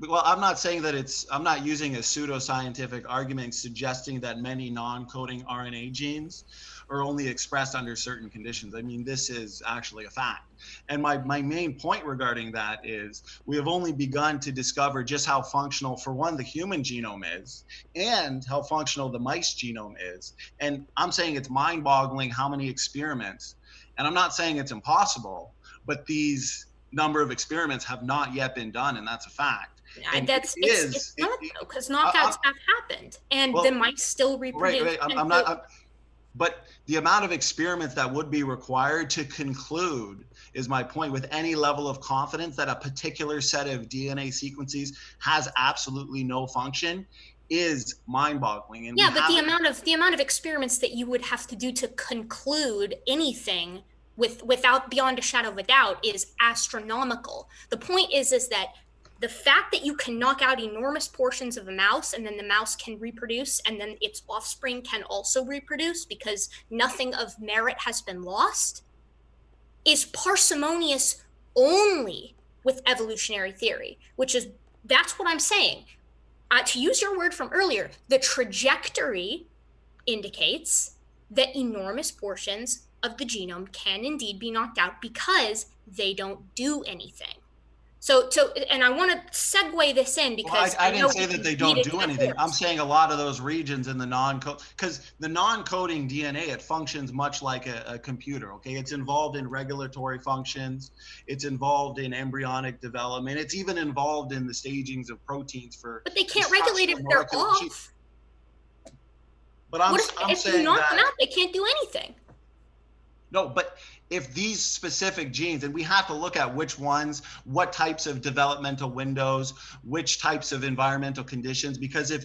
Well, I'm not saying that I'm not using a pseudoscientific argument suggesting that many non-coding RNA genes are only expressed under certain conditions. I mean, this is actually a fact. And my main point regarding that is we have only begun to discover just how functional, for one, the human genome is, and how functional the mice genome is. And I'm saying it's mind-boggling how many experiments, and I'm not saying it's impossible, but these number of experiments have not yet been done, and that's a fact. And It's not though, because knockouts have happened, and the mice still reproduce. Right. But the amount of experiments that would be required to conclude, is my point, with any level of confidence that a particular set of DNA sequences has absolutely no function, is mind-boggling. And yeah, but the amount of experiments that you would have to do to conclude anything without beyond a shadow of a doubt is astronomical. The point is that the fact that you can knock out enormous portions of a mouse and then the mouse can reproduce and then its offspring can also reproduce because nothing of merit has been lost is parsimonious only with evolutionary theory, that's what I'm saying. To use your word from earlier, the trajectory indicates that enormous portions of the genome can indeed be knocked out because they don't do anything. So, and I want to segue this in because I didn't say that they don't do anything. I'm saying a lot of those regions in the because the non-coding DNA, it functions much like a computer, okay? It's involved in regulatory functions. It's involved in embryonic development. It's even involved in the stagings of proteins for. But they can't regulate if they're off. But I'm if saying you knock that, them out, they can't do anything. No, but if these specific genes, and we have to look at which ones, what types of developmental windows, which types of environmental conditions, because if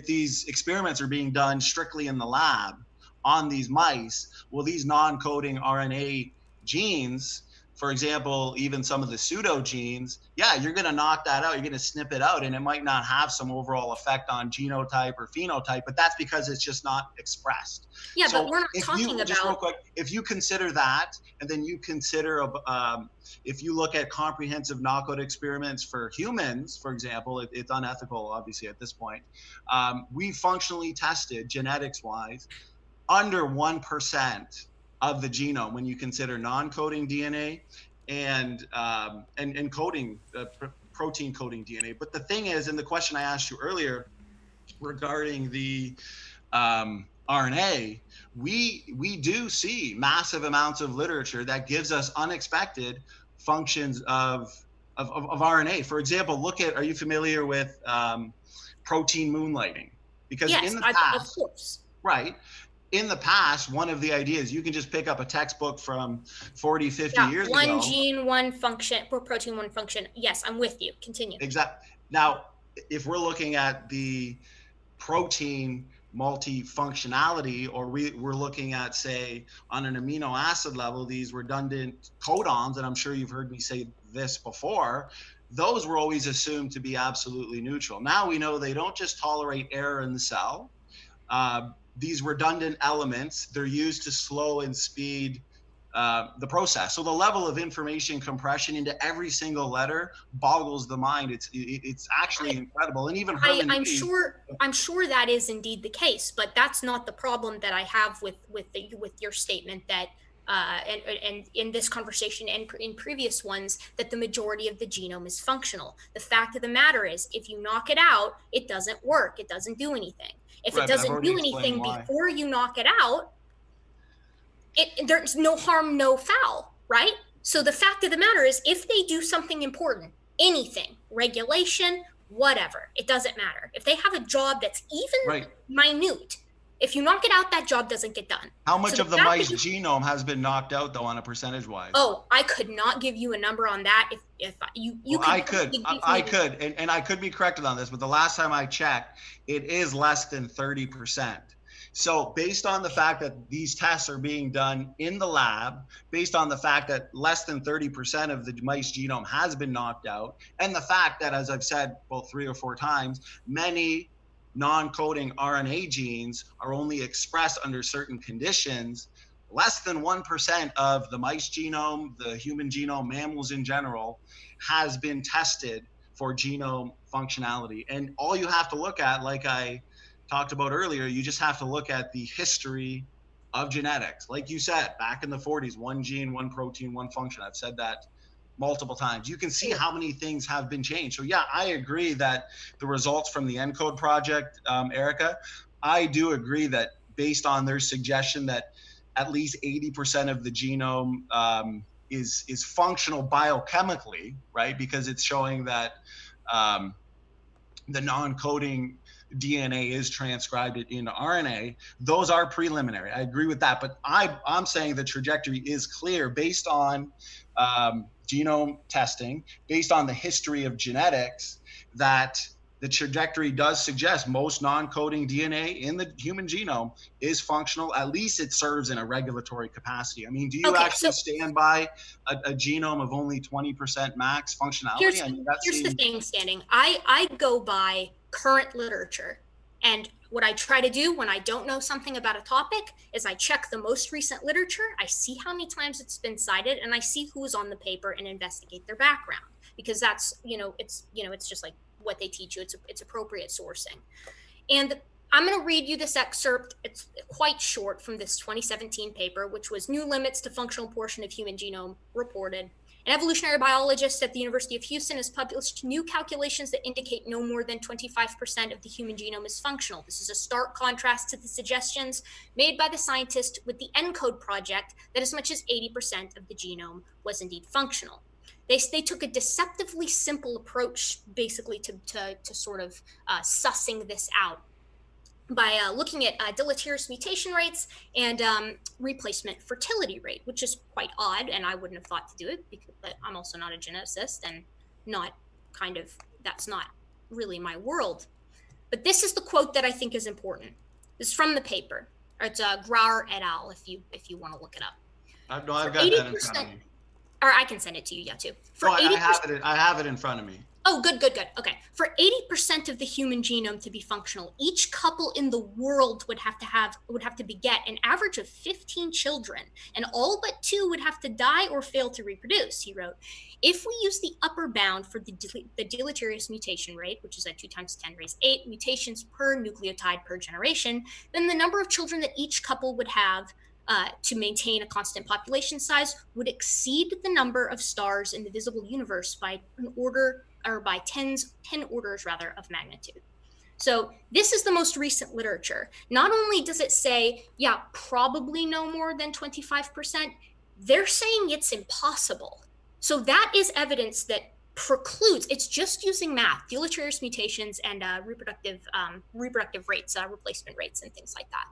these experiments are being done strictly in the lab on these mice, well, these non-coding RNA genes, for example, even some of the pseudo genes, yeah, you're going to knock that out. You're going to snip it out, and it might not have some overall effect on genotype or phenotype, but that's because it's just not expressed. Yeah, so but we're not talking about. Just real quick, if you consider that, and then you consider, if you look at comprehensive knockout experiments for humans, for example, it's unethical, obviously, at this point. We functionally tested, genetics-wise, under 1% of the genome when you consider non-coding DNA and coding protein coding DNA. But the thing is, and the question I asked you earlier regarding the RNA, we do see massive amounts of literature that gives us unexpected functions of RNA. For example, are you familiar with protein moonlighting? Because yes, in the past, of course. Right. In the past, one of the ideas, you can just pick up a textbook from 40, 50 years ago. One gene, one function, or protein, one function. Yes, I'm with you. Continue. Exactly. Now, if we're looking at the protein multifunctionality, or we're looking at, say, on an amino acid level, these redundant codons, and I'm sure you've heard me say this before, those were always assumed to be absolutely neutral. Now we know they don't just tolerate error in the cell. These redundant elements, they're used to slow and speed the process. So the level of information compression into every single letter boggles the mind. It's actually incredible. And even I'm sure that is indeed the case, but that's not the problem that I have with your statement that and in this conversation and in previous ones, that the majority of the genome is functional. The fact of the matter is, if you knock it out, it doesn't work. It doesn't do anything. If Right, it but I've doesn't already do explained anything why. before you knock it out, there's no harm, no foul, right? So the fact of the matter is, if they do something important, anything, regulation, whatever, it doesn't matter. If they have a job that's even Right. minute, if you knock it out, that job doesn't get done. How much So of the mice genome has been knocked out, though, on a percentage wise? Oh, I could not give you a number on that. If you Well, I could, and I could be corrected on this, but the last time I checked, it is less than 30%. So based on the fact that these tests are being done in the lab, based on the fact that less than 30% of the mice genome has been knocked out, and the fact that, as I've said both 3 or 4 times, many non-coding RNA genes are only expressed under certain conditions, less than 1% of the mice genome, the human genome, mammals in general, has been tested for genome functionality. And all you have to look at, like I talked about earlier, you just have to look at the history of genetics. Like you said, back in the 40s, 1 gene, 1 protein, 1 function. I've said that multiple times. You can see how many things have been changed. So yeah, I agree that the results from the ENCODE project, Erika, I do agree that based on their suggestion that at least 80% of the genome is functional biochemically, right? Because it's showing that the non-coding DNA is transcribed into RNA. Those are preliminary. I agree with that, but I'm saying the trajectory is clear based on genome testing, based on the history of genetics, that the trajectory does suggest most non-coding DNA in the human genome is functional. At least it serves in a regulatory capacity. I mean, do you actually stand by a genome of only 20% max functionality? Here's the thing, Standing. I go by current literature. And what I try to do when I don't know something about a topic is I check the most recent literature, I see how many times it's been cited, and I see who's on the paper and investigate their background. Because that's, it's just like what they teach you. It's appropriate sourcing. And I'm going to read you this excerpt. It's quite short, from this 2017 paper, which was New Limits to Functional Portion of Human Genome Reported. An evolutionary biologist at the University of Houston has published new calculations that indicate no more than 25% of the human genome is functional. This is a stark contrast to the suggestions made by the scientist with the ENCODE project that as much as 80% of the genome was indeed functional. They took a deceptively simple approach, basically, to sort of sussing this out by looking at deleterious mutation rates and replacement fertility rate, which is quite odd, and I wouldn't have thought to do it, but I'm also not a geneticist, and that's not really my world. But this is the quote that I think is important. This is from the paper. It's Grauer et al. If you want to look it up. I've got that in front of me. Or I can send it to you, yeah, too. I have it in front of me. Oh, good. Okay. For 80% of the human genome to be functional, each couple in the world would have to beget an average of 15 children, and all but 2 would have to die or fail to reproduce, he wrote. If we use the upper bound for the deleterious mutation rate, which is at 2 × 10⁸ mutations per nucleotide per generation, then the number of children that each couple would have to maintain a constant population size would exceed the number of stars in the visible universe by 10 orders of magnitude. So this is the most recent literature. Not only does it say, yeah, probably no more than 25%, they're saying it's impossible. So that is evidence that precludes, it's just using math, deleterious mutations and reproductive rates, replacement rates and things like that.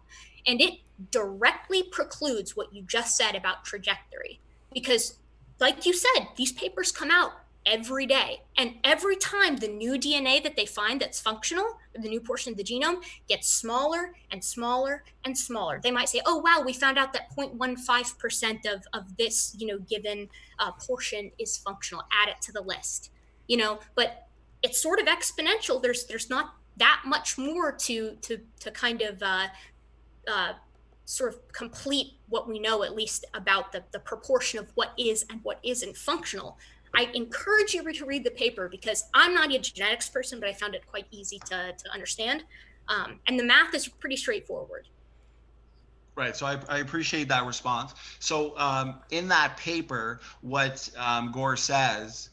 And it directly precludes what you just said about trajectory. Because like you said, these papers come out every day. And every time the new DNA that they find that's functional, the new portion of the genome, gets smaller and smaller and smaller. They might say, oh, wow, we found out that 0.15% of this, given portion is functional. Add it to the list. But it's sort of exponential. There's not that much more to kind of sort of complete what we know, at least about the proportion of what is and what isn't functional. I encourage you to read the paper because I'm not a genetics person, but I found it quite easy to understand. And the math is pretty straightforward. Right. So I appreciate that response. So in that paper, what Gore says,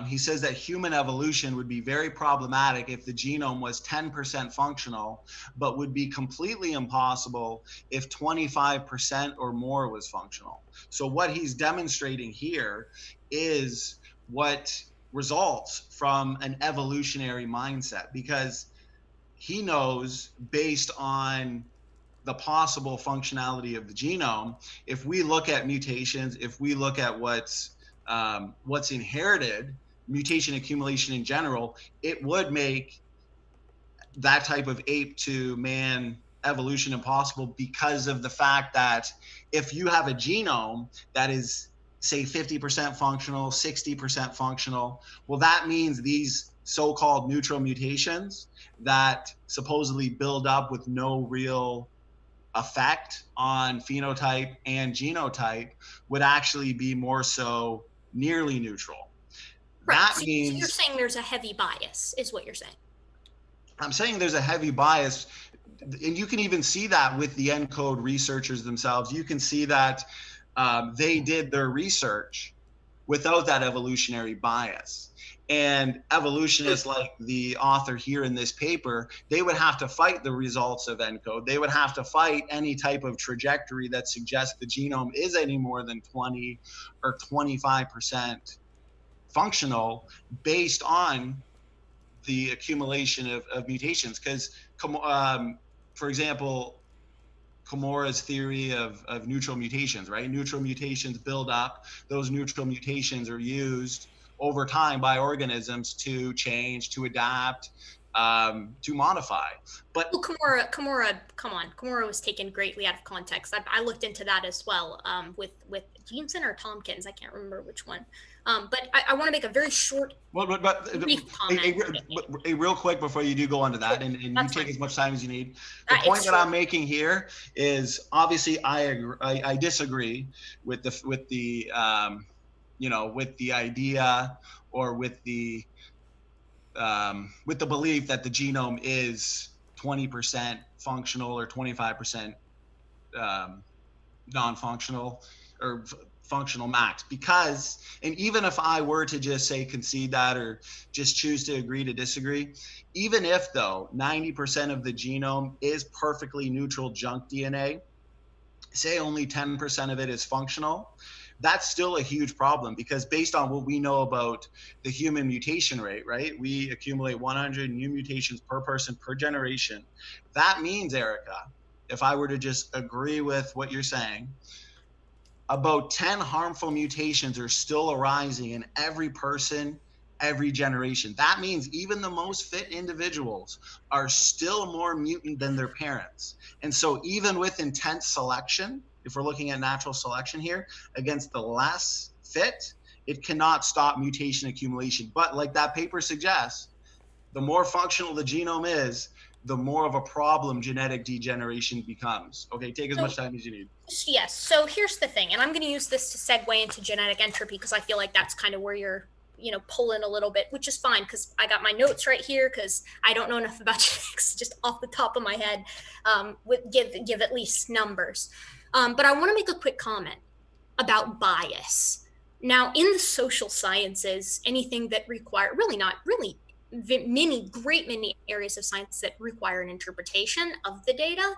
he says that human evolution would be very problematic if the genome was 10% functional, but would be completely impossible if 25% or more was functional. So what he's demonstrating here is what results from an evolutionary mindset, because he knows, based on the possible functionality of the genome, if we look at mutations, if we look at what's inherited, mutation accumulation in general, it would make that type of ape to man evolution impossible, because of the fact that if you have a genome that is, say, 50% functional, 60% functional, well, that means these so-called neutral mutations that supposedly build up with no real effect on phenotype and genotype would actually be more so nearly neutral. Right. That So you're means, saying there's a heavy bias, is what you're saying. I'm saying there's a heavy bias, and you can even see that with the ENCODE researchers themselves. You can see that they did their research without that evolutionary bias. And evolutionists like the author here in this paper, they would have to fight the results of ENCODE. They would have to fight any type of trajectory that suggests the genome is any more than 20 or 25% functional, based on the accumulation of mutations. Because, for example, Komura's theory of neutral mutations, right? Neutral mutations build up. Those neutral mutations are used over time by organisms to change, to adapt, to modify. But Well, Kimura, come on, Kimura was taken greatly out of context. I looked into that as well, with Jameson or Tompkins, I can't remember which one. But I want to make a very short, brief comment. Real quick before you do go on to that, and you take fine. as much time as you need. The point that I'm making here is, obviously I disagree with the with the idea, or with the belief that the genome is 20% functional or 25% non-functional, or functional max. Because, and even if I were to just say concede that, or just choose to agree to disagree, even if though 90% of the genome is perfectly neutral junk DNA, say only 10% of it is functional, that's still a huge problem, because based on what we know about the human mutation rate, right? We accumulate 100 new mutations per person per generation. That means, Erika, if I were to just agree with what you're saying, about 10 harmful mutations are still arising in every person, every generation. That means even the most fit individuals are still more mutant than their parents. And so even with intense selection, if we're looking at natural selection here, against the less fit, it cannot stop mutation accumulation. But like that paper suggests, the more functional the genome is, the more of a problem genetic degeneration becomes. Okay, take as much time as you need. Yes. So here's the thing, and I'm going to use this to segue into genetic entropy, because I feel like that's kind of where you're, pulling a little bit, which is fine, because I got my notes right here, because I don't know enough about genetics just off the top of my head, give at least numbers. But I want to make a quick comment about bias. Now, in the social sciences, anything that require many areas of science that require an interpretation of the data,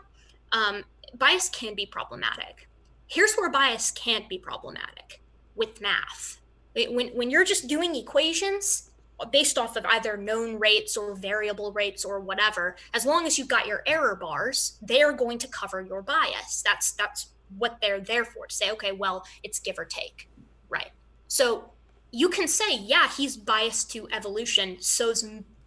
bias can be problematic. Here's where bias can't be problematic: with math. When you're just doing equations based off of either known rates or variable rates or whatever, as long as you've got your error bars, they're going to cover your bias. That's what they're there for, to say, okay, well, it's give or take, right? So you can say, yeah, he's biased to evolution, so's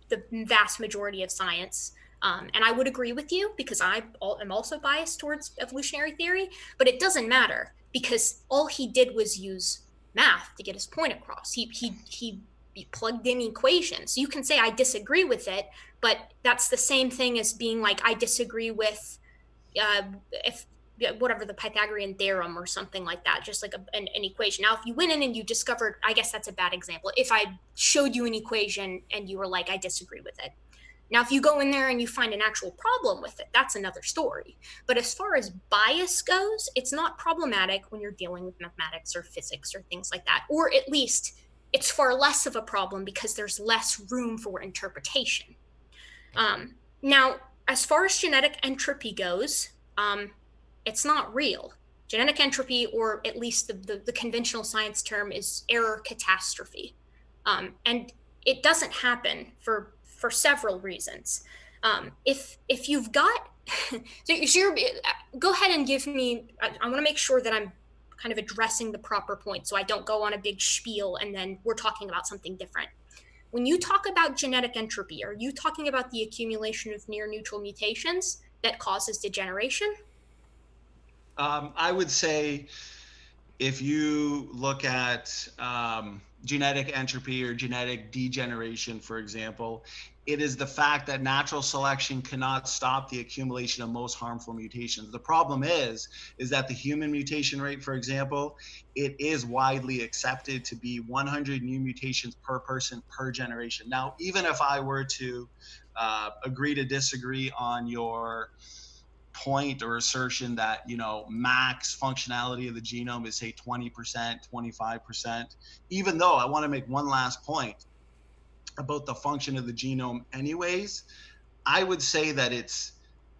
the vast majority of science. And I would agree with you, because I am also biased towards evolutionary theory, but it doesn't matter, because all he did was use math to get his point across. He plugged in equations. You can say I disagree with it, but that's the same thing as being like, I disagree with if whatever, the Pythagorean theorem or something like that, just like an equation. Now, if you went in and you discovered, I guess that's a bad example. If I showed you an equation and you were like, I disagree with it. Now, if you go in there and you find an actual problem with it, that's another story. But as far as bias goes, it's not problematic when you're dealing with mathematics or physics or things like that. Or at least it's far less of a problem because there's less room for interpretation. Now, as far as genetic entropy goes, it's not real. Genetic entropy, or at least the conventional science term, is error catastrophe. And it doesn't happen for several reasons. If you've got, go ahead and give me, I want to make sure that I'm kind of addressing the proper point so I don't go on a big spiel and then we're talking about something different. When you talk about genetic entropy, are you talking about the accumulation of near neutral mutations that causes degeneration? I would say if you look at genetic entropy or genetic degeneration, for example, it is the fact that natural selection cannot stop the accumulation of most harmful mutations. The problem is that the human mutation rate, for example, it is widely accepted to be 100 new mutations per person per generation. Now, even if I were to agree to disagree on your point or assertion that, you know, max functionality of the genome is say 20%, 25%, even though I want to make one last point about the function of the genome anyways, I would say that it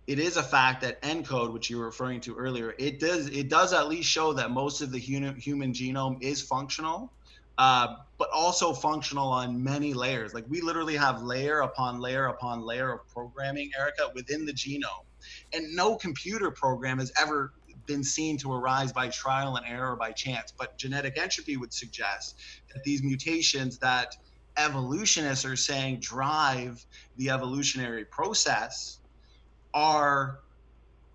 is a fact that ENCODE, which you were referring to earlier, it does at least show that most of the human genome is functional, but also functional on many layers. Like we literally have layer upon layer upon layer of programming, Erika, within the genome. And no computer program has ever been seen to arise by trial and error or by chance. But genetic entropy would suggest that these mutations that evolutionists are saying drive the evolutionary process are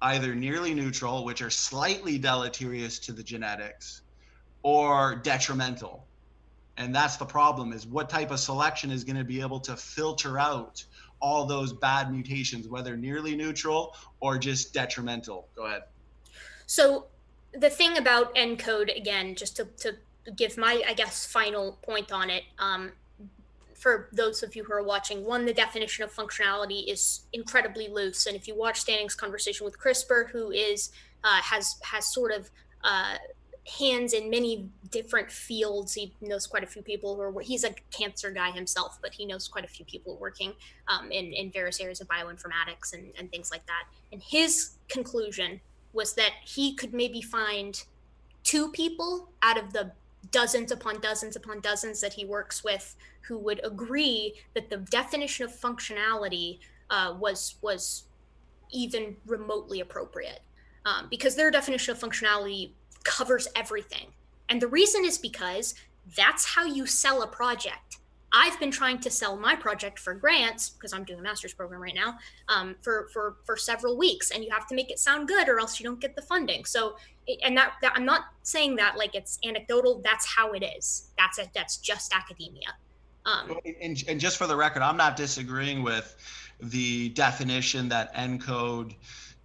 either nearly neutral, which are slightly deleterious to the genetics, or detrimental. And that's the problem, is what type of selection is going to be able to filter out all those bad mutations, whether nearly neutral or just detrimental. Go ahead. So the thing about ENCODE, again, just to give my, I guess, final point on it, for those of you who are watching, one, the definition of functionality is incredibly loose. And if you watch Stanning's conversation with CRISPR, who is has sort of hands in many different fields. He knows quite a few people who are, he's a cancer guy himself, but he knows quite a few people working in various areas of bioinformatics and things like that. And his conclusion was that he could maybe find 2 people out of the dozens upon dozens upon dozens that he works with who would agree that the definition of functionality was even remotely appropriate, because their definition of functionality covers everything. And the reason is because that's how you sell a project. I've been trying to sell my project for grants, because I'm doing a master's program right now, for several weeks, and you have to make it sound good or else you don't get the funding. So, and that I'm not saying that like it's anecdotal. That's how it is. That's just academia. And just for the record, I'm not disagreeing with the definition that ENCODE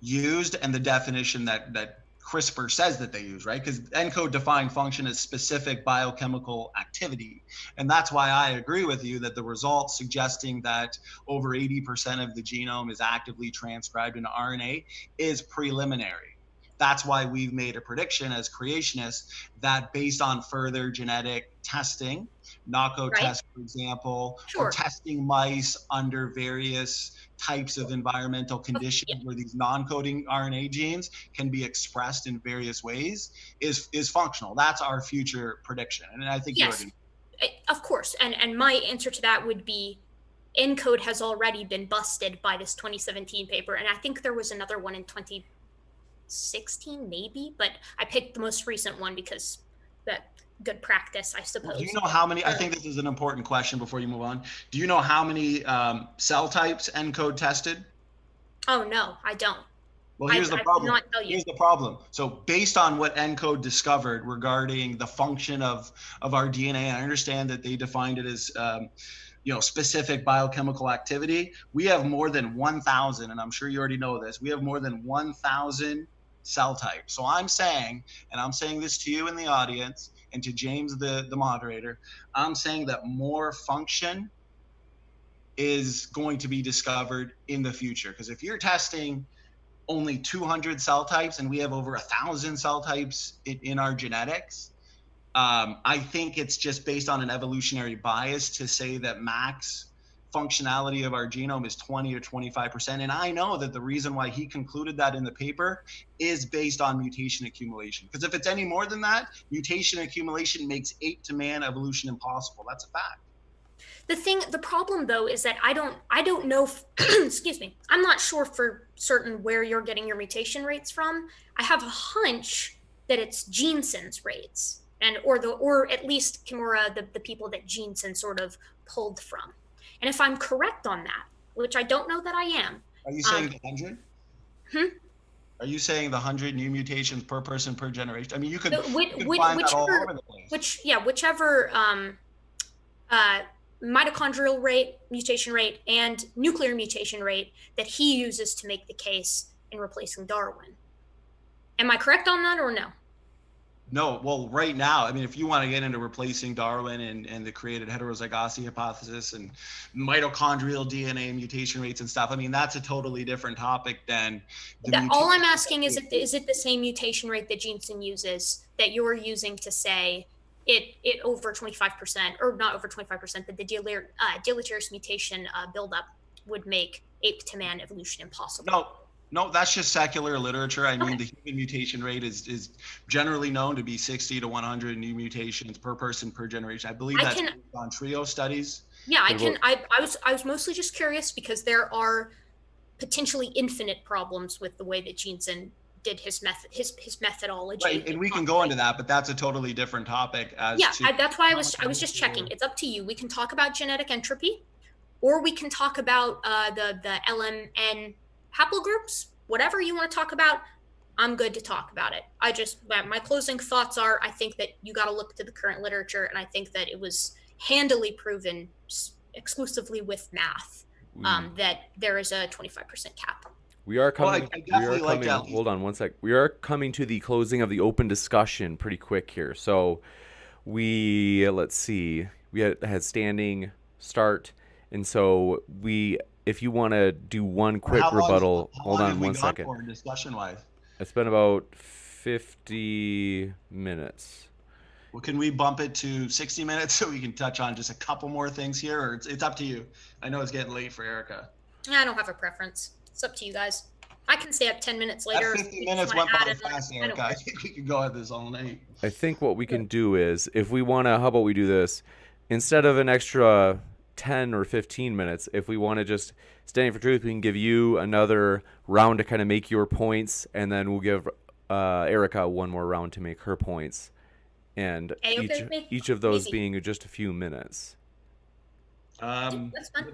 used and the definition that CRISPR says that they use, right? Because ENCODE defined function as specific biochemical activity. And that's why I agree with you that the results suggesting that over 80% of the genome is actively transcribed into RNA is preliminary. That's why we've made a prediction as creationists that based on further genetic testing, knockout tests, for example, or testing mice under various types of environmental conditions where these non-coding RNA genes can be expressed in various ways is functional. That's our future prediction. And I think yes, of course. And my answer to that would be ENCODE has already been busted by this 2017 paper. And I think there was another one in 2016, maybe, but I picked the most recent one because that good practice, I suppose. Do you know how many, I think this is an important question before you move on. Do you know how many cell types ENCODE tested? Oh, no, I don't. Well, here's the problem. Here's the problem. So based on what ENCODE discovered regarding the function of our DNA, I understand that they defined it as specific biochemical activity. We have more than 1,000, and I'm sure you already know this, we have more than 1,000 cell types. So I'm saying, and I'm saying this to you in the audience and to James, the moderator, I'm saying that more function is going to be discovered in the future. Because if you're testing only 200 cell types and we have over 1,000 cell types in our genetics, I think it's just based on an evolutionary bias to say that max functionality of our genome is 20 or 25%. And I know that the reason why he concluded that in the paper is based on mutation accumulation. Because if it's any more than that, mutation accumulation makes ape to man evolution impossible. That's a fact. The problem though is that I don't know excuse me, I'm not sure for certain where you're getting your mutation rates from. I have a hunch that it's GeneSense rates, or at least Kimura, the people that GeneSense sort of pulled from. And if I'm correct on that, which I don't know that I am. Are you saying the 100? Are you saying the 100 new mutations per person per generation? I mean, you could, find that all over the place. Whichever mitochondrial rate, mutation rate, and nuclear mutation rate that he uses to make the case in replacing Darwin. Am I correct on that or no? No, well, right now, I mean, if you want to get into replacing Darwin and the created heterozygosity hypothesis and mitochondrial DNA mutation rates and stuff, I mean, that's a totally different topic than all I'm asking is it the same mutation rate that GeneSense uses that you're using to say it over 25%, or not over 25%, that the deleterious mutation buildup would make ape to man evolution impossible? No, that's just secular literature. I mean, the human mutation rate is generally known to be 60 to 100 new mutations per person per generation. I believe that's based on trio studies. Yeah, I was mostly just curious because there are potentially infinite problems with the way that GeneSense did his methodology. Right, and we can go into that, but that's a totally different topic. That's why I was just checking. It's up to you. We can talk about genetic entropy, or we can talk about the LMN haplogroups. Whatever you want to talk about, I'm good to talk about it. My closing thoughts are, I think that you got to look to the current literature, and I think that it was handily proven exclusively with math that there is a 25% cap. We are coming. Hold on one sec. We are coming to the closing of the open discussion pretty quick here. So let's see. We had standing start, and so if you want to do one quick rebuttal, hold on one second. Discussion-wise, it's been about 50 minutes. Well, can we bump it to 60 minutes so we can touch on just a couple more things here, or it's up to you? I know it's getting late for Erika. I don't have a preference. It's up to you guys. I can stay up 10 minutes later. That 50 minutes went by fast, Erika. I think we could go at this all night. I think what we can do is, if we want to, how about we do this? Instead of an extra 10 or 15 minutes, if we want to just Standing for Truth, we can give you another round to kind of make your points, and then we'll give Erika one more round to make her points. And each of those being just a few minutes. That's fine.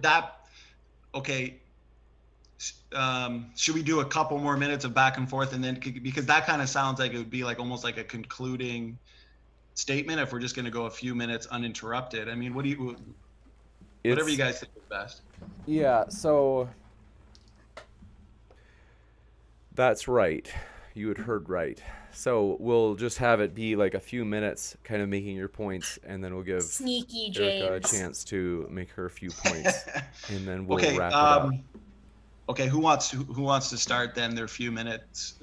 Okay. Should we do a couple more minutes of back and forth, and then, because that kind of sounds like it would be like almost like a concluding statement if we're just going to go a few minutes uninterrupted. I mean, whatever you guys think is best. Yeah, so that's right. You had heard right. So we'll just have it be like a few minutes kind of making your points, and then we'll give Sneaky Erika a James chance to make her few points, and then we'll wrap it up. Okay, who wants to start then their few minutes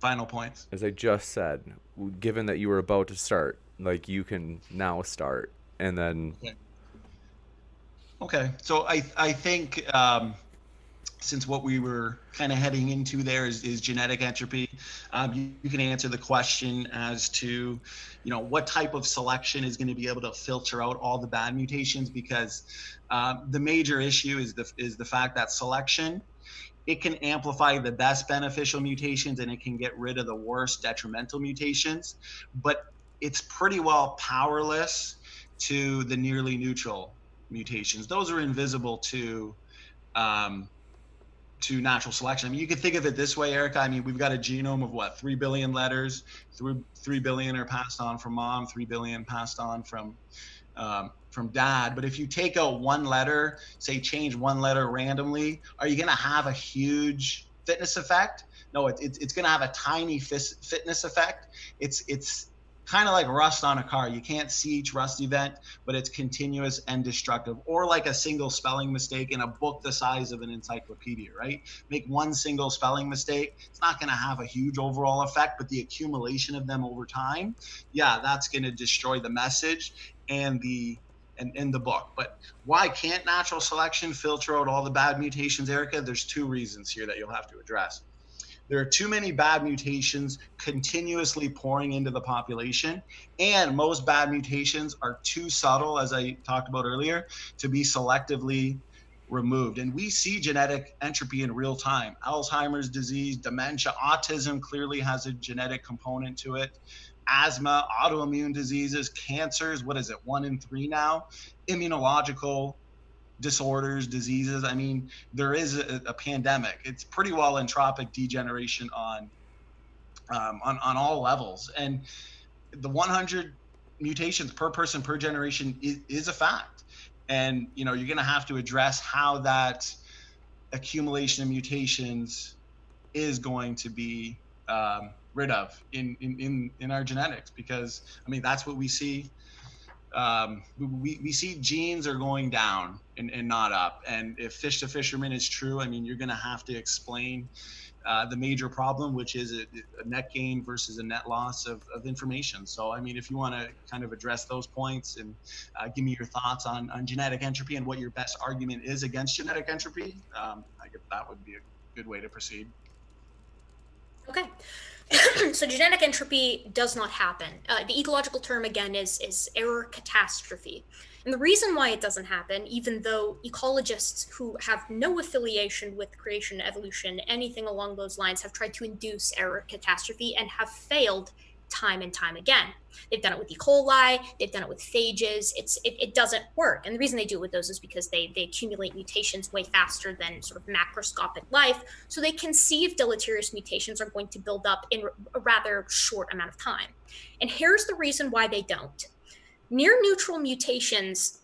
final points? As I just said, given that you were about to start, like, you can now start, and then Okay. So I think since what we were kind of heading into there is genetic entropy, you can answer the question as to, what type of selection is going to be able to filter out all the bad mutations, because the major issue is the fact that selection, it can amplify the best beneficial mutations and it can get rid of the worst detrimental mutations, but it's pretty well powerless to the nearly neutral mutations. Those are invisible to natural selection. I mean, you can think of it this way, Erika. I mean, we've got a genome of 3 billion letters. 3 billion are passed on from mom, 3 billion passed on from dad. But if you take out one letter, say change one letter randomly, are you going to have a huge fitness effect? No, it's going to have a tiny fitness effect. It's kind of like rust on a car. You can't see each rust event, but it's continuous and destructive. Or like a single spelling mistake in a book the size of an encyclopedia, right? Make one single spelling mistake. It's not going to have a huge overall effect, but the accumulation of them over time, yeah, that's going to destroy the message and the book. But why can't natural selection filter out all the bad mutations, Erika? There's two reasons here that you'll have to address. There are too many bad mutations continuously pouring into the population, and most bad mutations are too subtle, as I talked about earlier, to be selectively removed. And we see genetic entropy in real time. Alzheimer's disease, dementia, autism clearly has a genetic component to it. Asthma, autoimmune diseases, cancers, what is it, 1 in 3 now? Immunological disorders, diseases. I mean, there is a pandemic. It's pretty well entropic degeneration on all levels, and the 100 mutations per person per generation is a fact. And you're going to have to address how that accumulation of mutations is going to be rid of in our genetics, because I mean that's what we see. We see genes are going down and not up. And if fish to fisherman is true, I mean, you're going to have to explain the major problem, which is a net gain versus a net loss of information. So, I mean, if you want to kind of address those points and give me your thoughts on genetic entropy and what your best argument is against genetic entropy, I guess that would be a good way to proceed. Okay. So genetic entropy does not happen. The ecological term, again, is error catastrophe. And the reason why it doesn't happen, even though ecologists who have no affiliation with creation, evolution, anything along those lines, have tried to induce error catastrophe and have failed time and time again. They've done it with E. coli, they've done it with phages. It doesn't work. And the reason they do it with those is because they accumulate mutations way faster than sort of macroscopic life. So they can see if deleterious mutations are going to build up in a rather short amount of time. And here's the reason why they don't. Near neutral mutations,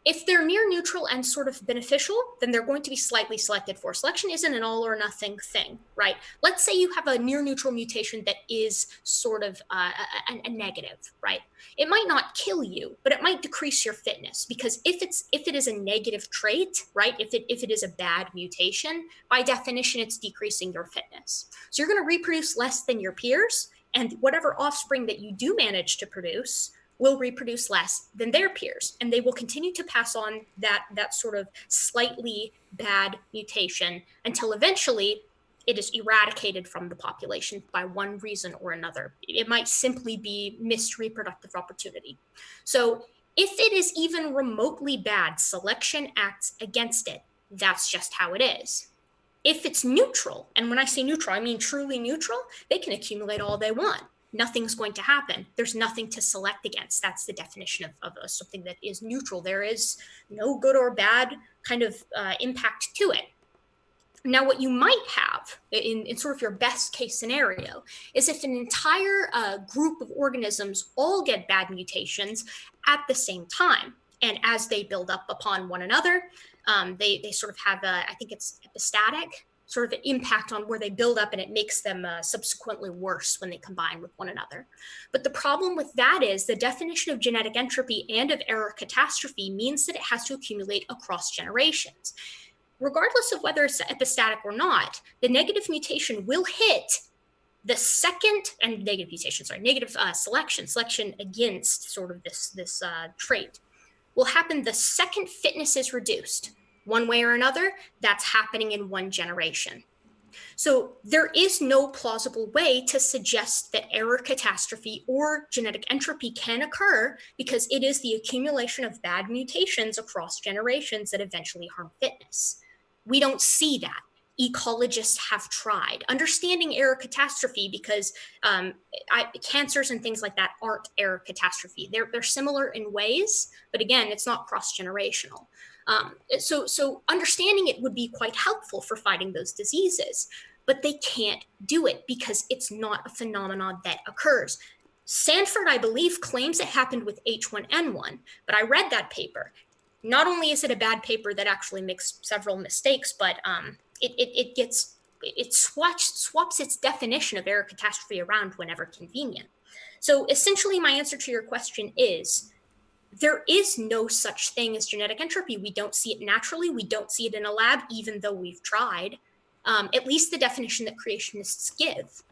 if they're near neutral and sort of beneficial, then they're going to be slightly selected for. Selection isn't an all or nothing thing, right? Let's say you have a near neutral mutation that is sort of a negative, right? It might not kill you, but it might decrease your fitness, because if it is a negative trait, right? If it is a bad mutation, by definition, it's decreasing your fitness. So you're going to reproduce less than your peers, and whatever offspring that you do manage to produce will reproduce less than their peers, and they will continue to pass on that sort of slightly bad mutation until eventually it is eradicated from the population by one reason or another. It might simply be missed reproductive opportunity. So if it is even remotely bad, selection acts against it. That's just how it is. If it's neutral, and when I say neutral, I mean truly neutral, they can accumulate all they want. Nothing's going to happen. There's nothing to select against. That's the definition of something that is neutral. There is no good or bad kind of impact to it. Now, what you might have in sort of your best case scenario is if an entire group of organisms all get bad mutations at the same time. And as they build up upon one another, they sort of have I think it's epistatic sort of an impact on where they build up, and it makes them subsequently worse when they combine with one another. But the problem with that is the definition of genetic entropy and of error catastrophe means that it has to accumulate across generations. Regardless of whether it's epistatic or not, the negative mutation will hit the second, and negative selection against sort of this trait will happen the second fitness is reduced. One way or another, that's happening in one generation. So there is no plausible way to suggest that error catastrophe or genetic entropy can occur, because it is the accumulation of bad mutations across generations that eventually harm fitness. We don't see that. Ecologists have tried understanding error catastrophe, because cancers and things like that aren't error catastrophe. They're similar in ways, but again, it's not cross-generational. So understanding it would be quite helpful for fighting those diseases, but they can't do it because it's not a phenomenon that occurs. Sanford, I believe, claims it happened with H1N1, but I read that paper. Not only is it a bad paper that actually makes several mistakes, but it swaps its definition of error catastrophe around whenever convenient. So essentially, my answer to your question is there is no such thing as genetic entropy. We don't see it naturally. We don't see it in a lab, even though we've tried. At least the definition that creationists give.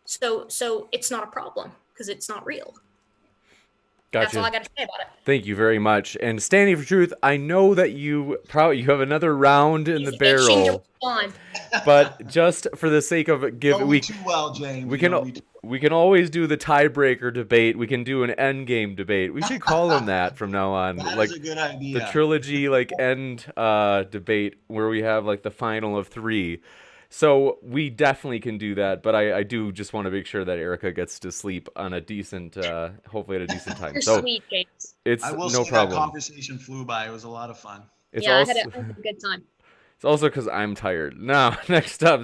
So it's not a problem because it's not real. Gotcha. That's all I got to say about it. Thank you very much. And standing for truth, I know that you have another round in the barrel, but just for the sake of James. we can always do the tiebreaker debate. We can do an end game debate. We should call them that from now on. That is a good idea. The trilogy end debate where we have like the final of 3. So we definitely can do that, but I do just want to make sure that Erika gets to sleep on a decent, hopefully at a decent time. You're so sweet, James. It's I will no say problem. That conversation flew by. It was a lot of fun. It's I also, had a good time. It's also because I'm tired. Now, next up,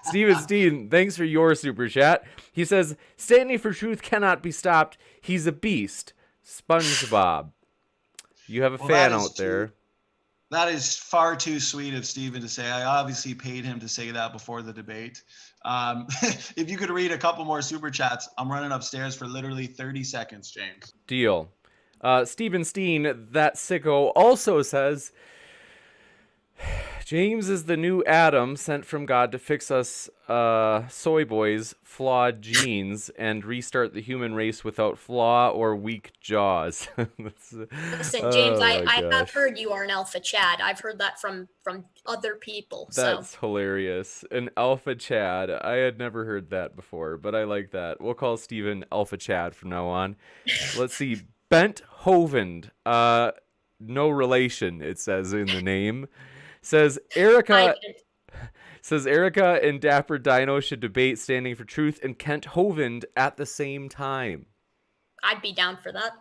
Steven Steen, thanks for your super chat. He says, standing for truth cannot be stopped. He's a beast. SpongeBob. You have a fan out there. That is far too sweet of Steven to say. I obviously paid him to say that before the debate. If you could read a couple more super chats, I'm running upstairs for literally 30 seconds, James. Deal. Steven Steen, that sicko, also says, James is the new Adam sent from God to fix us soy boys' flawed genes and restart the human race without flaw or weak jaws. Listen, James, I have heard you are an alpha Chad. I've heard that from other people. That's hilarious. An alpha Chad. I had never heard that before, but I like that. We'll call Steven Alpha Chad from now on. Let's see. Bent Hovend. No relation, it says in the name. Says Erika and Dapper Dino should debate standing for truth and Kent Hovend at the same time. I'd be down for that.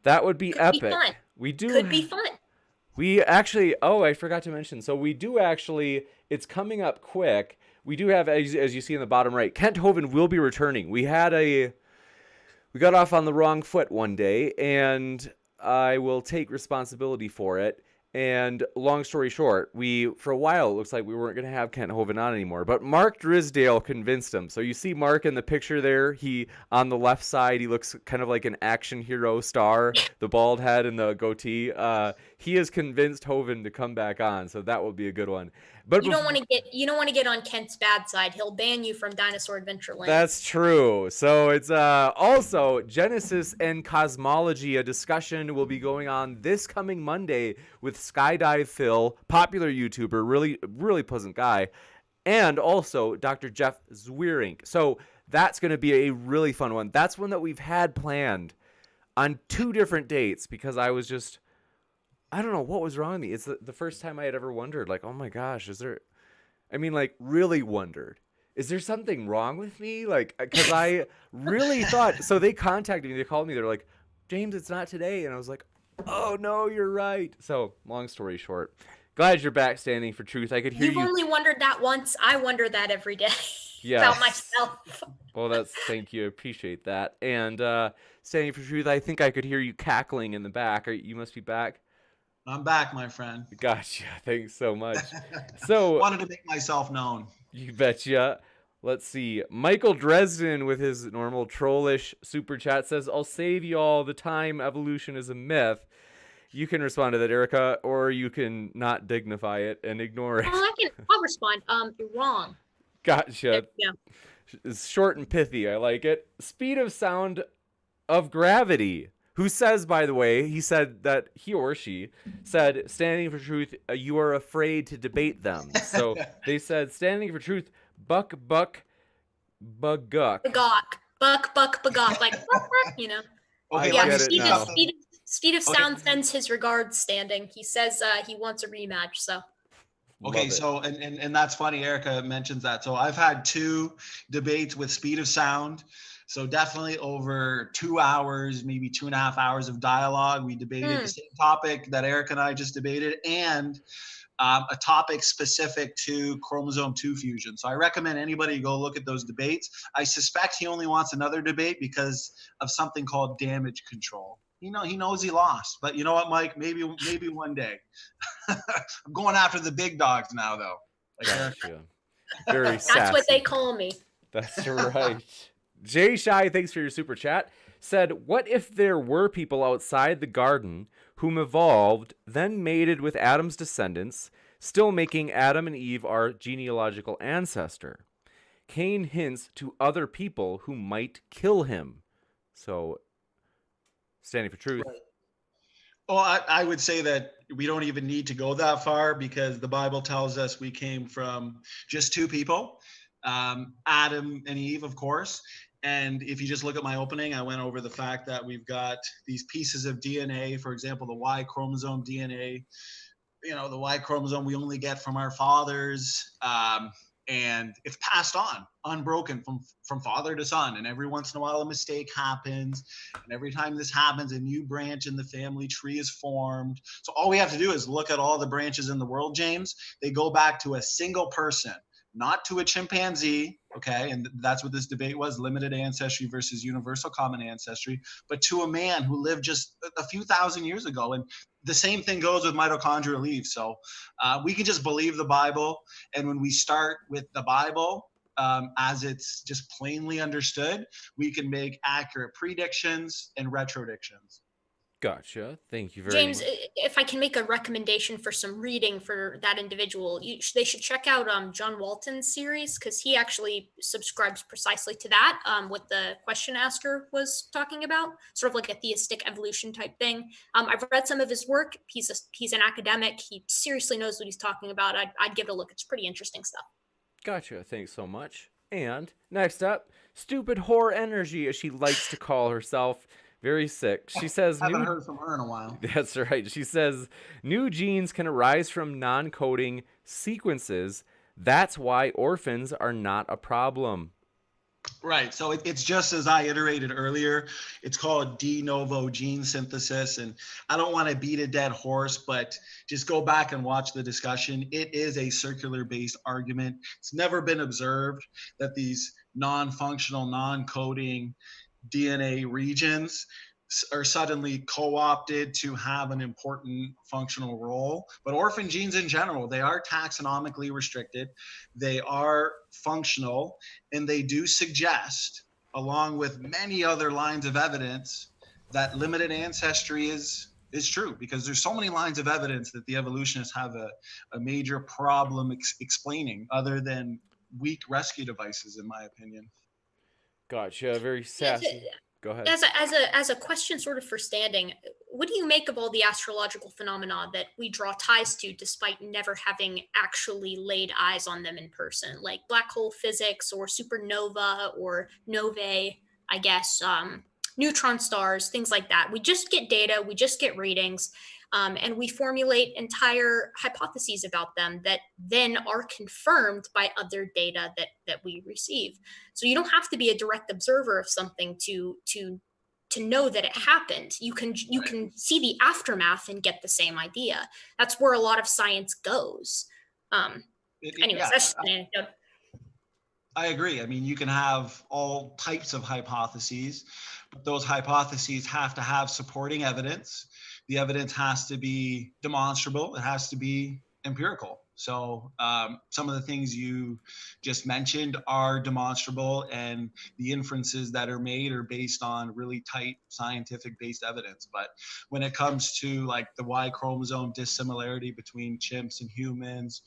That would be epic. Fun. Could be fun. We actually, I forgot to mention. So we do actually, it's coming up quick. We do have, as you see in the bottom right, Kent Hovend will be returning. We got off on the wrong foot one day, and I will take responsibility for it. And long story short, for a while, it looks like we weren't going to have Kent Hovend on anymore. But Mark Drisdale convinced him. So you see Mark in the picture there. He, on the left side, he looks kind of like an action hero star, the bald head and the goatee. He has convinced Hovend to come back on. So that will be a good one. But you don't want to get on Kent's bad side. He'll ban you from Dinosaur Adventureland. That's true. So it's also Genesis and Cosmology. A discussion will be going on this coming Monday with Skydive Phil, popular YouTuber, really, really pleasant guy, and also Dr. Jeff Zwierink. So that's going to be a really fun one. That's one that we've had planned on 2 different dates because I don't know what was wrong with me. It's the first time I had ever wondered, like, oh my gosh, really wondered. Is there something wrong with me? Like, because I really thought, so they contacted me, they called me, they're like, James, it's not today. And I was like, oh no, you're right. So long story short, glad you're back standing for truth. I could hear You've only wondered that once. I wonder that every day. Yes. About myself. Well, thank you. I appreciate that. And standing for truth, I think I could hear you cackling in the back. You must be back. I'm back, my friend. Gotcha. Thanks so much. So wanted to make myself known. You betcha. Let's see. Michael Dresden with his normal trollish super chat says, I'll save you all the time. Evolution is a myth. You can respond to that, Erika, or you can not dignify it and ignore it. I'll respond. You're wrong. Gotcha. Yeah. It's short and pithy. I like it. Speed of sound of gravity. Who says, by the way, he said that he or she said, standing for truth, you are afraid to debate them. So they said, standing for truth, buck, buck, buguck. Buck, bagok. Like, you know. Okay, yeah, Speed of Sound sends his regards standing. He says he wants a rematch, so. Okay, so, and that's funny, Erika mentions that. So I've had 2 debates with Speed of Sound. So definitely over 2 hours, maybe 2.5 hours of dialogue. We debated the same topic that Erika and I just debated, and a topic specific to chromosome 2 fusion. So I recommend anybody go look at those debates. I suspect he only wants another debate because of something called damage control. He knows he lost, but you know what, Mike? Maybe one day. I'm going after the big dogs now, though. Gotcha. Very sassy. That's what they call me. That's right. Jay Shy, thanks for your super chat, said, what if there were people outside the garden whom evolved, then mated with Adam's descendants, still making Adam and Eve our genealogical ancestor? Cain hints to other people who might kill him. So, standing for truth. Right. Well, I would say that we don't even need to go that far because the Bible tells us we came from just two people, Adam and Eve, of course. And if you just look at my opening, I went over the fact that we've got these pieces of DNA, for example, the Y chromosome DNA, the Y chromosome we only get from our fathers. And it's passed on unbroken from father to son, and every once in a while a mistake happens, and every time this happens a new branch in the family tree is formed. So all we have to do is look at all the branches in the world, James. They go back to a single person, not to a chimpanzee, okay? And that's what this debate was, limited ancestry versus universal common ancestry, but to a man who lived just a few thousand years ago. And the same thing goes with mitochondrial leaves. So we can just believe the Bible. And when we start with the Bible, as it's just plainly understood, we can make accurate predictions and retrodictions. Gotcha. Thank you very James, much. if I can make a recommendation for some reading for that individual, they should check out John Walton's series, because he actually subscribes precisely to that, what the question asker was talking about, sort of like a theistic evolution type thing. I've read some of his work. He's an academic. He seriously knows what he's talking about. I'd give it a look. It's pretty interesting stuff. Gotcha. Thanks so much. And next up, Stupid Whore Energy, as she likes to call herself. Very sick. She says, I haven't heard from her in a while. That's right. She says, new genes can arise from non-coding sequences. That's why orphans are not a problem. Right. So it's just as I iterated earlier. It's called de novo gene synthesis. And I don't want to beat a dead horse, but just go back and watch the discussion. It is a circular based argument. It's never been observed that these non-functional, non-coding DNA regions are suddenly co-opted to have an important functional role. But orphan genes in general, they are taxonomically restricted. They are functional, and they do suggest, along with many other lines of evidence, that limited ancestry is true, because there's so many lines of evidence that the evolutionists have a major problem explaining, other than weak rescue devices, in my opinion. Gotcha. Very sassy. Go ahead. As a question sort of for standing, what do you make of all the astrological phenomena that we draw ties to despite never having actually laid eyes on them in person, like black hole physics or supernova or novae, I guess, neutron stars, things like that? We just get data, we just get readings, and we formulate entire hypotheses about them that then are confirmed by other data that we receive. So you don't have to be a direct observer of something to know that it happened. You can see the aftermath and get the same idea. That's where a lot of science goes. Anyways, that's just an anecdote. I agree. I mean, you can have all types of hypotheses, but those hypotheses have to have supporting evidence. The evidence has to be demonstrable. It has to be empirical. So some of the things you just mentioned are demonstrable, and the inferences that are made are based on really tight scientific based evidence. But when it comes to like the Y chromosome dissimilarity between chimps and humans,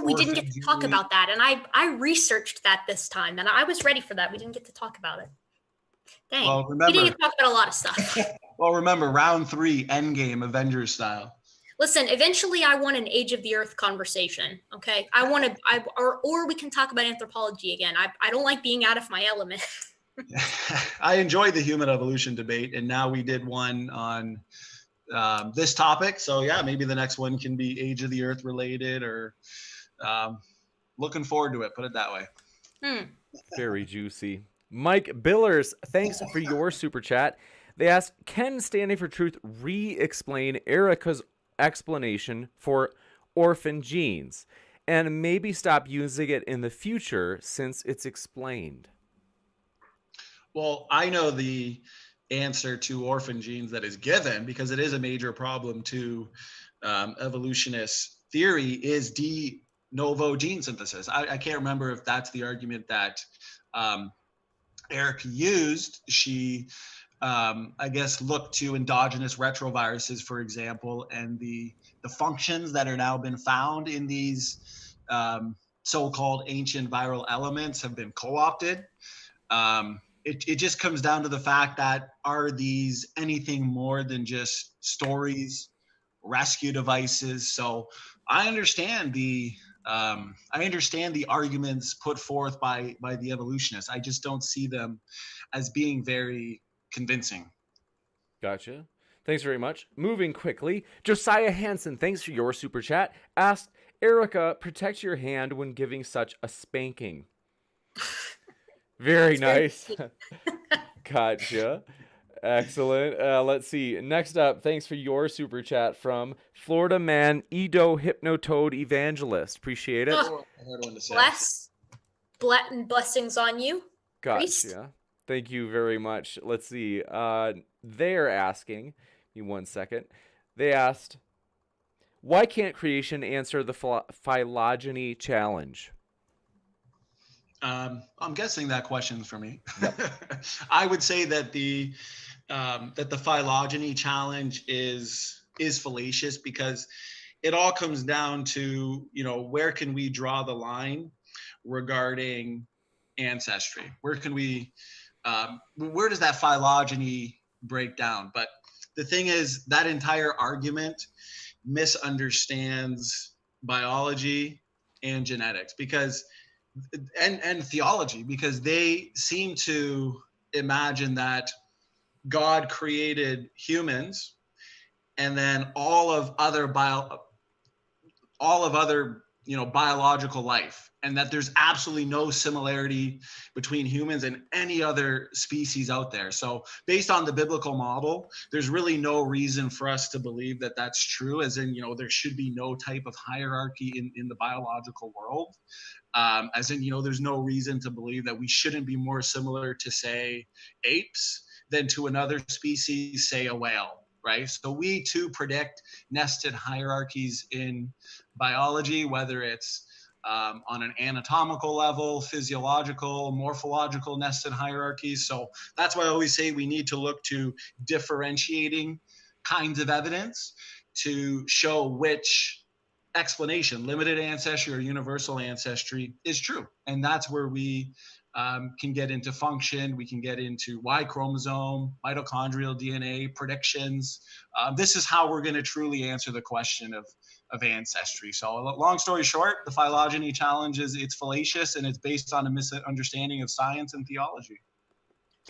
we didn't get to talk about that. And I researched that this time, and I was ready for that. We didn't get to talk about it. Dang. Well, remember, we didn't get to talk about a lot of stuff. Well, remember, round 3, Endgame, Avengers style. Listen, eventually I want an Age of the Earth conversation, okay? Or we can talk about anthropology again. I don't like being out of my element. I enjoyed the human evolution debate, and now we did one on this topic. So yeah, maybe the next one can be Age of the Earth related, or looking forward to it, put it that way. Very juicy. Mike Billers, thanks for your super chat. They ask, can Standing for Truth re-explain Erika's explanation for orphan genes and maybe stop using it in the future since it's explained? Well, I know the answer to orphan genes that is given, because it is a major problem to evolutionist theory, is de novo gene synthesis. I can't remember if that's the argument that Erika used, she, I guess, looked to endogenous retroviruses, for example, and the functions that are now been found in these so-called ancient viral elements have been co-opted. It just comes down to the fact that, are these anything more than just stories, rescue devices? So I understand the arguments put forth by the evolutionists. I just don't see them as being very convincing. Gotcha. Thanks very much. Moving quickly, Josiah Hansen, thanks for your super chat, asked, Erika, protect your hand when giving such a spanking. Very nice. Gotcha. Excellent. Let's see. Next up, thanks for your super chat from Florida man Edo Hypnotoad Evangelist. Appreciate it. Oh, blessings on you, priest. Gotcha. Thank you very much. Let's see. They're asking, give me 1 second. They asked, why can't creation answer the phylogeny challenge? I'm guessing that question's for me. Yep. I would say that the phylogeny challenge is fallacious, because it all comes down to, where can we draw the line regarding ancestry? Where can we, where does that phylogeny break down? But the thing is, that entire argument misunderstands biology and genetics, because and theology, because they seem to imagine that God created humans and then all of other biological life, and that there's absolutely no similarity between humans and any other species out there. So based on the biblical model, there's really no reason for us to believe that that's true, as in, there should be no type of hierarchy in the biological world. As in, there's no reason to believe that we shouldn't be more similar to, say, apes than to another species, say a whale, right? So we too predict nested hierarchies in biology, whether it's on an anatomical level, physiological, morphological nested hierarchies. So that's why I always say we need to look to differentiating kinds of evidence to show which explanation, limited ancestry or universal ancestry, is true. And that's where we can get into function. We can get into Y chromosome, mitochondrial DNA, predictions. This is how we're going to truly answer the question of ancestry. So long story short, the phylogeny challenge it's fallacious, and it's based on a misunderstanding of science and theology.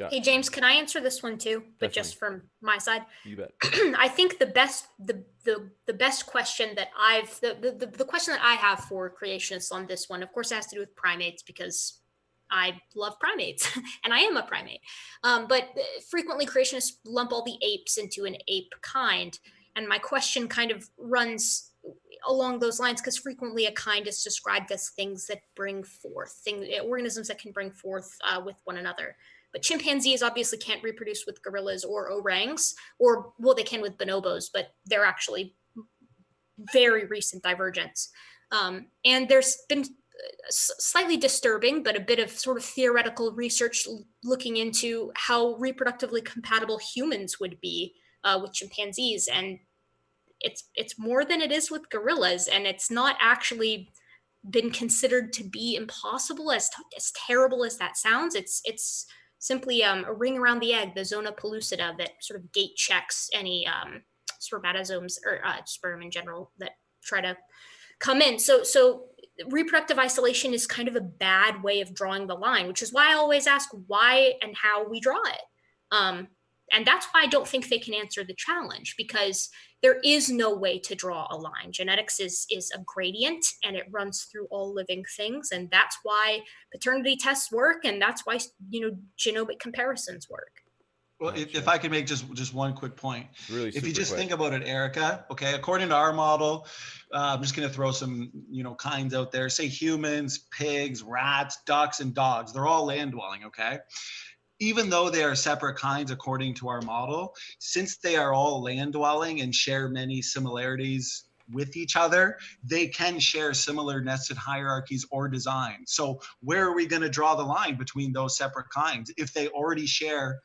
Hey James, can I answer this one too? But Definitely. Just from my side. You bet. I think the best question that the question that I have for creationists on this one, of course, it has to do with primates, because I love primates and I am a primate. But frequently creationists lump all the apes into an ape kind. And my question kind of runs along those lines, because frequently a kind is described as things that bring forth, organisms that can bring forth with one another. But chimpanzees obviously can't reproduce with gorillas or orangs, or, well, they can with bonobos, but they're actually very recent divergence. And there's been slightly disturbing, but a bit of sort of theoretical research looking into how reproductively compatible humans would be with chimpanzees. And it's more than it is with gorillas, and it's not actually been considered to be impossible, as terrible as that sounds. It's simply a ring around the egg, the zona pellucida, that sort of gate checks any spermatozoans or sperm in general that try to come in. So reproductive isolation is kind of a bad way of drawing the line, which is why I always ask why and how we draw it. And that's why I don't think they can answer the challenge, because there is no way to draw a line. Genetics is a gradient, and it runs through all living things. And that's why paternity tests work. And that's why, genomic comparisons work. Well, if I could make just one quick point. Really, if you just think about it, Erika, okay, according to our model, I'm just going to throw some, kinds out there, say humans, pigs, rats, ducks, and dogs. They're all land dwelling, okay? Even though they are separate kinds according to our model, since they are all land dwelling and share many similarities with each other, they can share similar nested hierarchies or design. So where are we going to draw the line between those separate kinds if they already share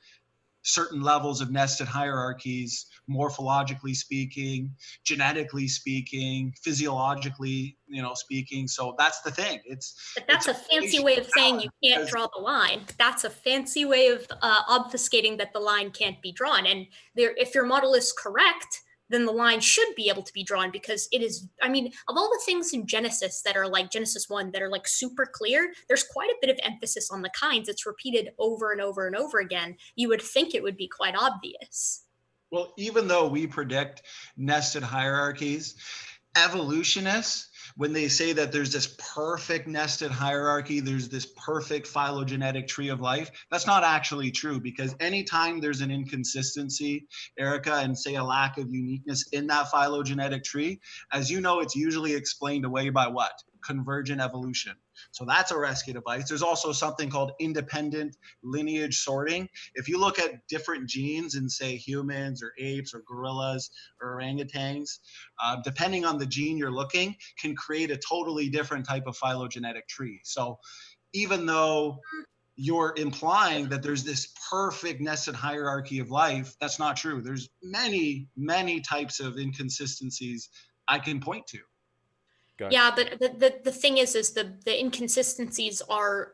certain levels of nested hierarchies, morphologically speaking, genetically speaking, physiologically, speaking? So that's the thing. But that's a fancy way of saying you can't draw the line. That's a fancy way of obfuscating that the line can't be drawn. And if your model is correct, then the line should be able to be drawn, because it is, I mean, of all the things in Genesis that are like Genesis 1 that are like super clear, there's quite a bit of emphasis on the kinds. It's repeated over and over and over again. You would think it would be quite obvious. Well, even though we predict nested hierarchies, evolutionists, when they say that there's this perfect nested hierarchy, there's this perfect phylogenetic tree of life, that's not actually true, because anytime there's an inconsistency, Erika, and say a lack of uniqueness in that phylogenetic tree, as you know, it's usually explained away by what? Convergent evolution. So that's a rescue device. There's also something called independent lineage sorting. If you look at different genes in, say, humans or apes or gorillas or orangutans, depending on the gene you're looking, can create a totally different type of phylogenetic tree. So even though you're implying that there's this perfect nested hierarchy of life, that's not true. There's many, many types of inconsistencies I can point to. Gotcha. Yeah, but the thing is the inconsistencies are,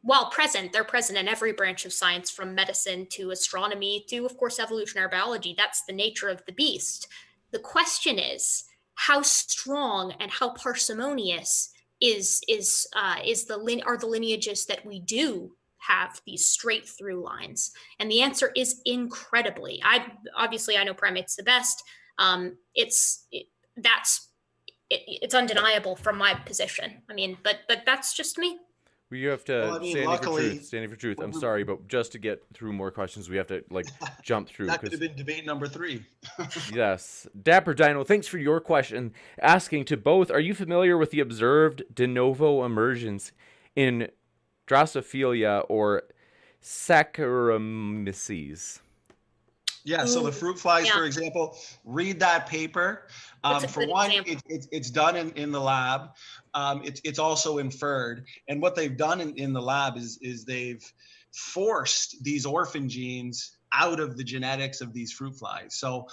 while present, they're present in every branch of science, from medicine to astronomy to, of course, evolutionary biology. That's the nature of the beast. The question is, how strong and how parsimonious are the lineages that we do have these straight through lines? And the answer is incredibly. I know primates the best. It's undeniable from my position. I mean, but that's just me. We have to standing for truth. I'm sorry, but just to get through more questions, we have to jump through. That could have been debate number 3. Yes. Dapper Dino, thanks for your question. Asking to both, are you familiar with the observed de novo emergence in Drosophila or Saccharomyces? Yeah, so the fruit flies, for example, read that paper. For one, it's done in the lab. It's also inferred. And what they've done in the lab is they've forced these orphan genes out of the genetics of these fruit flies. So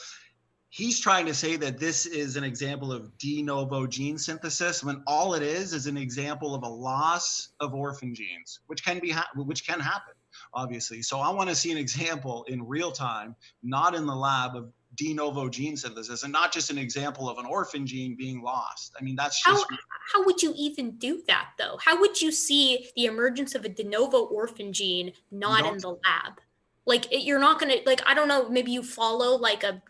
he's trying to say that this is an example of de novo gene synthesis, when all it is an example of a loss of orphan genes, which can happen, obviously. So I want to see an example in real time, not in the lab, of de novo gene synthesis, and not just an example of an orphan gene being lost. I mean, that's just... How would you even do that, though? How would you see the emergence of a de novo orphan gene not in the lab? You're not going to, I don't know, maybe you follow like a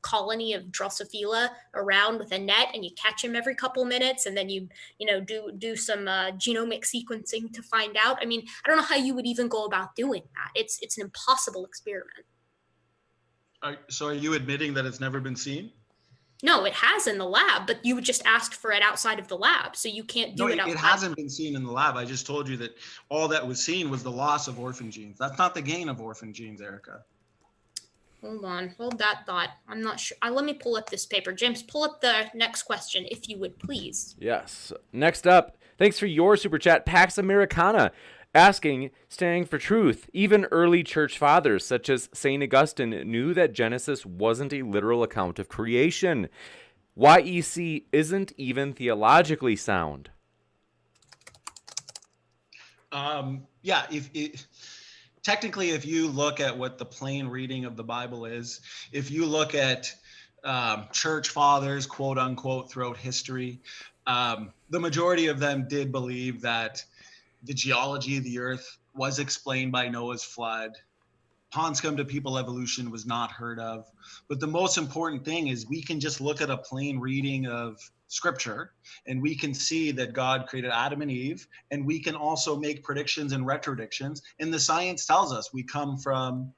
colony of Drosophila around with a net, and you catch them every couple minutes, and then you do some genomic sequencing to find out. I mean, I don't know how you would even go about doing that. It's an impossible experiment. So are you admitting that it's never been seen? No, it has in the lab, but you just asked for it outside of the lab, so you can't do it outside. It hasn't been seen in the lab. I just told you that all that was seen was the loss of orphan genes. That's not the gain of orphan genes, Erika. Hold on, hold that thought. I'm not sure. Let me pull up this paper. James, pull up the next question, if you would, please. Yes. Next up, thanks for your super chat, Pax Americana, asking, standing for truth, even early church fathers such as St. Augustine knew that Genesis wasn't a literal account of creation. YEC isn't even theologically sound. Technically, if you look at what the plain reading of the Bible is, if you look at church fathers, quote unquote, throughout history, the majority of them did believe that the geology of the earth was explained by Noah's flood. Ponds come to people evolution was not heard of. But the most important thing is we can just look at a plain reading of scripture, and we can see that God created Adam and Eve, and we can also make predictions and retrodictions. And the science tells us we come from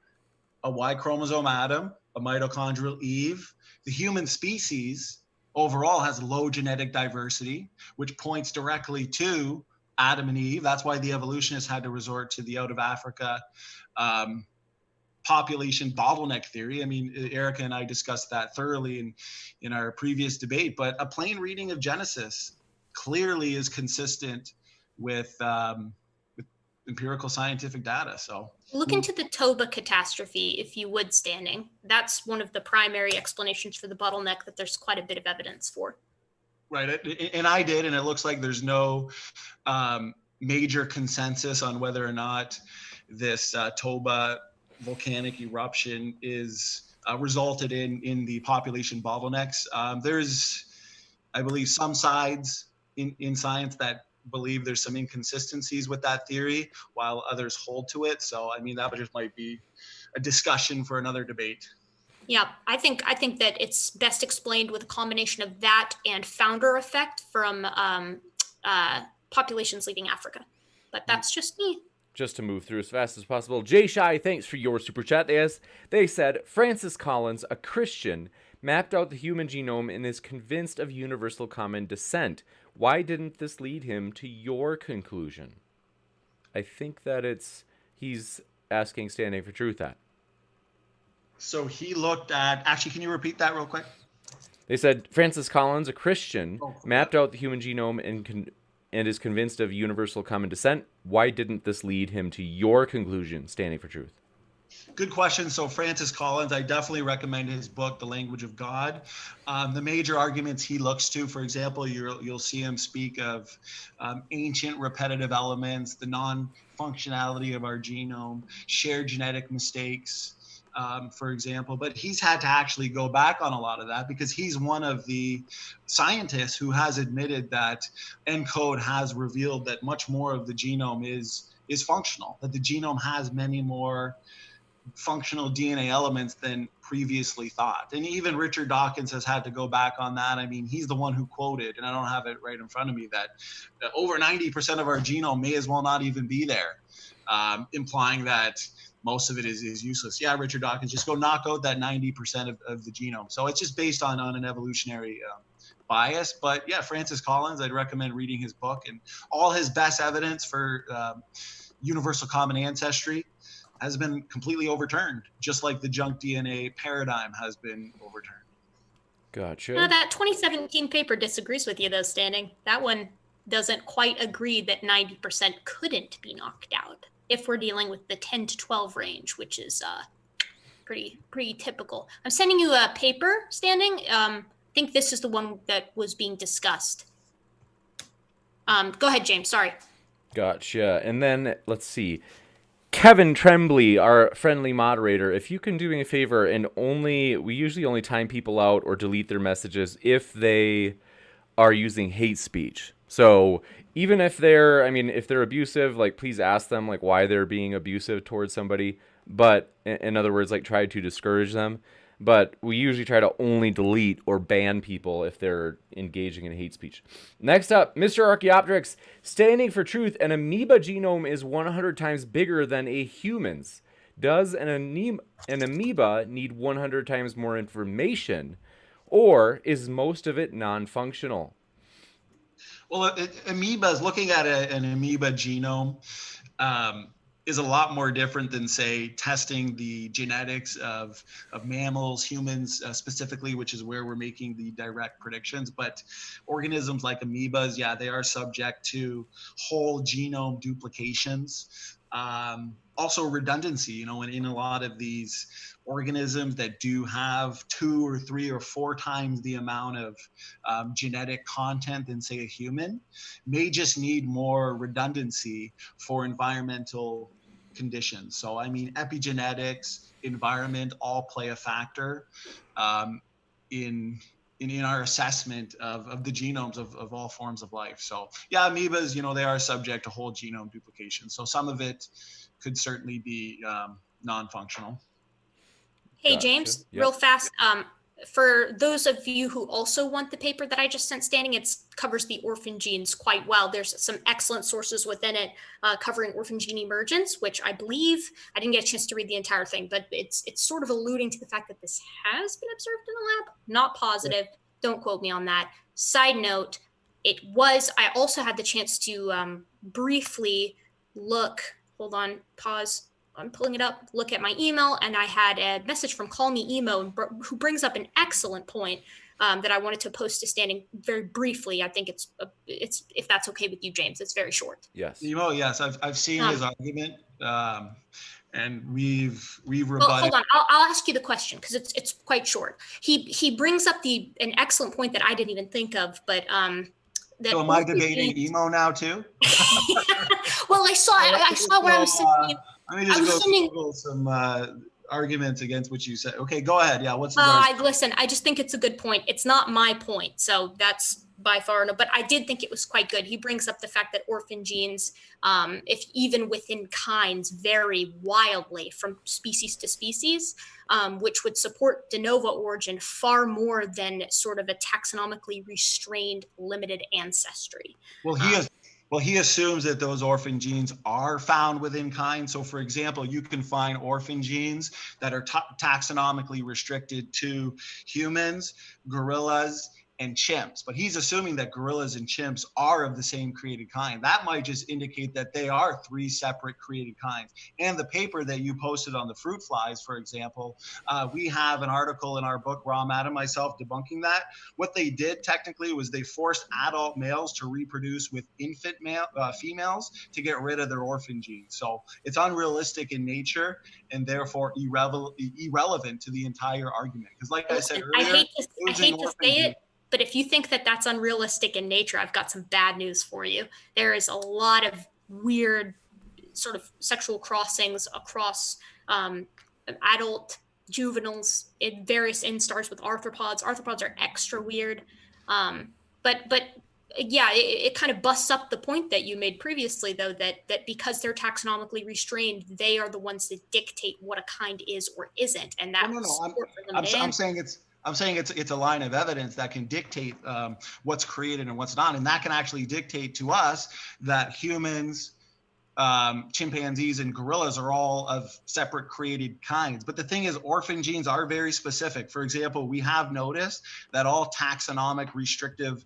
a Y chromosome Adam, a mitochondrial Eve. The human species overall has low genetic diversity, which points directly to Adam and Eve. That's why the evolutionists had to resort to the out of Africa population bottleneck theory. I mean, Erika and I discussed that thoroughly in our previous debate, but a plain reading of Genesis clearly is consistent with empirical scientific data. So look into the Toba catastrophe, if you would, Standing. That's one of the primary explanations for the bottleneck that there's quite a bit of evidence for. Right, and I did, and it looks like there's no major consensus on whether or not this Toba volcanic eruption is resulted in the population bottlenecks. There's, I believe, some sides in science that believe there's some inconsistencies with that theory, while others hold to it. So, I mean, that just might be a discussion for another debate. Yeah, I think that it's best explained with a combination of that and founder effect from populations leaving Africa. But that's just me. Just to move through as fast as possible. Jay Shy, thanks for your super chat. They said, Francis Collins, a Christian, mapped out the human genome and is convinced of universal common descent. Why didn't this lead him to your conclusion? I think that he's asking Standing for Truth that. So he looked at, actually, can you repeat that real quick? They said, Francis Collins, a Christian, mapped out the human genome and is convinced of universal common descent. Why didn't this lead him to your conclusion, Standing for Truth? Good question. So Francis Collins, I definitely recommend his book, The Language of God. The major arguments he looks to, for example, you'll see him speak of ancient repetitive elements, the non-functionality of our genome, shared genetic mistakes, for example. But he's had to actually go back on a lot of that because he's one of the scientists who has admitted that ENCODE has revealed that much more of the genome is functional, that the genome has many more functional DNA elements than previously thought. And even Richard Dawkins has had to go back on that. I mean, he's the one who quoted, and I don't have it right in front of me, that over 90% of our genome may as well not even be there, implying that most of it is useless. Yeah, Richard Dawkins, just go knock out that 90% of the genome. So it's just based on an evolutionary bias. But yeah, Francis Collins, I'd recommend reading his book, and all his best evidence for universal common ancestry has been completely overturned, just like the junk DNA paradigm has been overturned. Gotcha. Now, that 2017 paper disagrees with you, though, Standing. That one doesn't quite agree that 90% couldn't be knocked out if we're dealing with the 10 to 12 range, which is pretty typical. I'm sending you a paper, Standing. I think this is the one that was being discussed. Go ahead, James. Sorry. Gotcha. And then, let's see. Kevin Tremblay, our friendly moderator, if you can do me a favor, and we usually only time people out or delete their messages if they are using hate speech. So even if they're abusive, like, please ask them like why they're being abusive towards somebody. But in other words, like, try to discourage them. But we usually try to only delete or ban people if they're engaging in hate speech. Next up, Mr. Archaeopteryx, Standing for Truth, an amoeba genome is 100 times bigger than a human's. Does an amoeba need 100 times more information, or is most of it non-functional? Well, looking at an amoeba genome is a lot more different than, say, testing the genetics of mammals, humans specifically, which is where we're making the direct predictions. But organisms like amoebas, yeah, they are subject to whole genome duplications. Also redundancy, in a lot of these organisms that do have 2 or 3 or 4 times the amount of genetic content than, say, a human, may just need more redundancy for environmental conditions. So, I mean, epigenetics, environment all play a factor in our assessment of the genomes of all forms of life. So, yeah, amoebas, they are subject to whole genome duplication. So some of it could certainly be non-functional. Hey, Gotcha. James, Yep. real fast. For those of you who also want the paper that I just sent, Standing, it covers the orphan genes quite well. There's some excellent sources within it covering orphan gene emergence, which I believe, I didn't get a chance to read the entire thing, but it's sort of alluding to the fact that this has been observed in the lab. Not positive. Yeah. Don't quote me on that. Side note, I also had the chance to briefly look, hold on, pause. I'm pulling it up, look at my email, and I had a message from Call Me Emo, who brings up an excellent point that I wanted to post to Standing very briefly. I think it's if that's okay with you, James. It's very short. Yes. Emo, yes, I've seen his argument, and we've Well, rebutted. hold on. I'll ask you the question because it's quite short. He brings up an excellent point that I didn't even think of, but that So am I debating emo now too? Well, I saw when I was sending. Let me just Google some arguments against what you said. Okay, go ahead. Yeah, what's the listen, I just think it's a good point. It's not my point, so that's by far no, but I did think it was quite good. He brings up the fact that orphan genes, if even within kinds, vary wildly from species to species, which would support de novo origin far more than sort of a taxonomically restrained limited ancestry. Well, he assumes that those orphan genes are found within kind. So, for example, you can find orphan genes that are taxonomically restricted to humans, gorillas, and chimps. But he's assuming that gorillas and chimps are of the same created kind. That might just indicate that they are 3 separate created kinds. And the paper that you posted on the fruit flies, for example, we have an article in our book, Ram and myself, debunking that. What they did technically was they forced adult males to reproduce with infant females to get rid of their orphan genes. So it's unrealistic in nature and therefore irrelevant to the entire argument. Because like I said earlier, I hate to say it, but if you think that that's unrealistic in nature, I've got some bad news for you. There is a lot of weird sort of sexual crossings across adult juveniles in various instars with arthropods. Arthropods are extra weird. But yeah, it kind of busts up the point that you made previously, though, that because they're taxonomically restrained, they are the ones that dictate what a kind is or isn't. And that I'm saying it's a line of evidence that can dictate what's created and what's not. And that can actually dictate to us that humans, chimpanzees, and gorillas are all of separate created kinds. But the thing is, orphan genes are very specific. For example, we have noticed that all taxonomic restrictive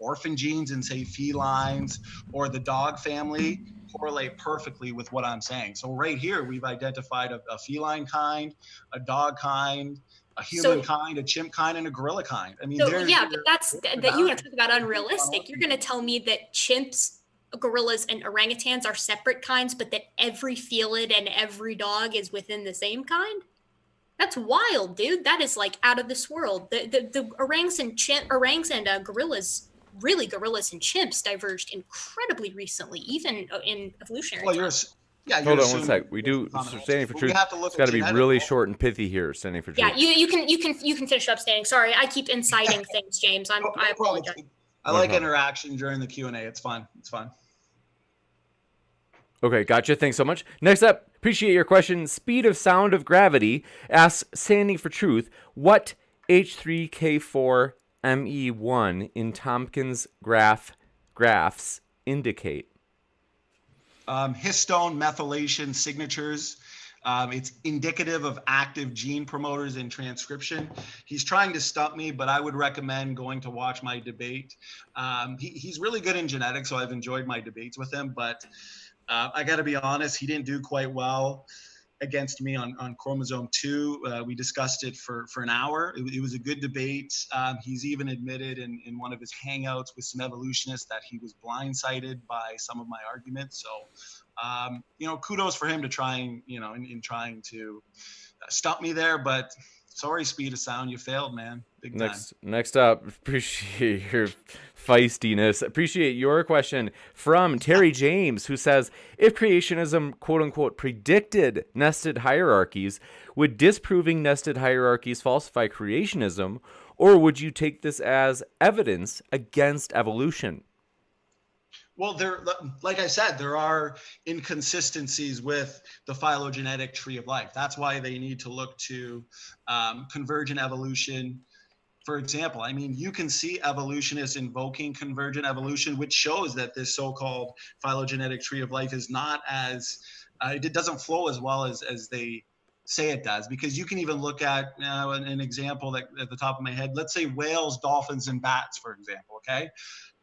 orphan genes in, say, felines or the dog family correlate perfectly with what I'm saying. So right here, we've identified a feline kind, a dog kind, a human kind, a chimp kind, and a gorilla kind. I mean, but you want to talk about unrealistic. You're going to tell me that chimps, gorillas, and orangutans are separate kinds, but that every felid and every dog is within the same kind? That's wild, dude. That is like out of this world. The orangs and gorillas, really gorillas and chimps, diverged incredibly recently, even in evolutionary times. Hold on one sec. We do Standing for Truth. It's got to be really short and pithy here. Standing for Truth. Yeah, you can finish up Standing. Sorry, I keep inciting things, James. I apologize. I like interaction during the Q&A. It's fun. It's fun. Okay, gotcha. Thanks so much. Next up, appreciate your question. Speed of Sound of Gravity asks, Standing for Truth, what H3K4ME1 in Tompkins graphs indicate? Histone methylation signatures. It's indicative of active gene promoters in transcription. He's trying to stump me, but I would recommend going to watch my debate. He's really good in genetics, so I've enjoyed my debates with him, but I got to be honest, he didn't do quite well against me on chromosome 2. We discussed it for an hour. It was a good debate. He's even admitted in one of his hangouts with some evolutionists that he was blindsided by some of my arguments. So, kudos for him to trying, in trying to stump me there. But sorry, Speed of Sound, you failed, man. Big time. Next up, appreciate your feistiness. Appreciate your question from Terry James, who says, if creationism, quote unquote, predicted nested hierarchies, would disproving nested hierarchies falsify creationism, or would you take this as evidence against evolution? Well, like I said, there are inconsistencies with the phylogenetic tree of life. That's why they need to look to convergent evolution. For example, I mean, you can see evolutionists invoking convergent evolution, which shows that this so-called phylogenetic tree of life is not as, it doesn't flow as well as they say it does. Because you can even look at an example that at the top of my head, let's say whales, dolphins, and bats, for example, okay?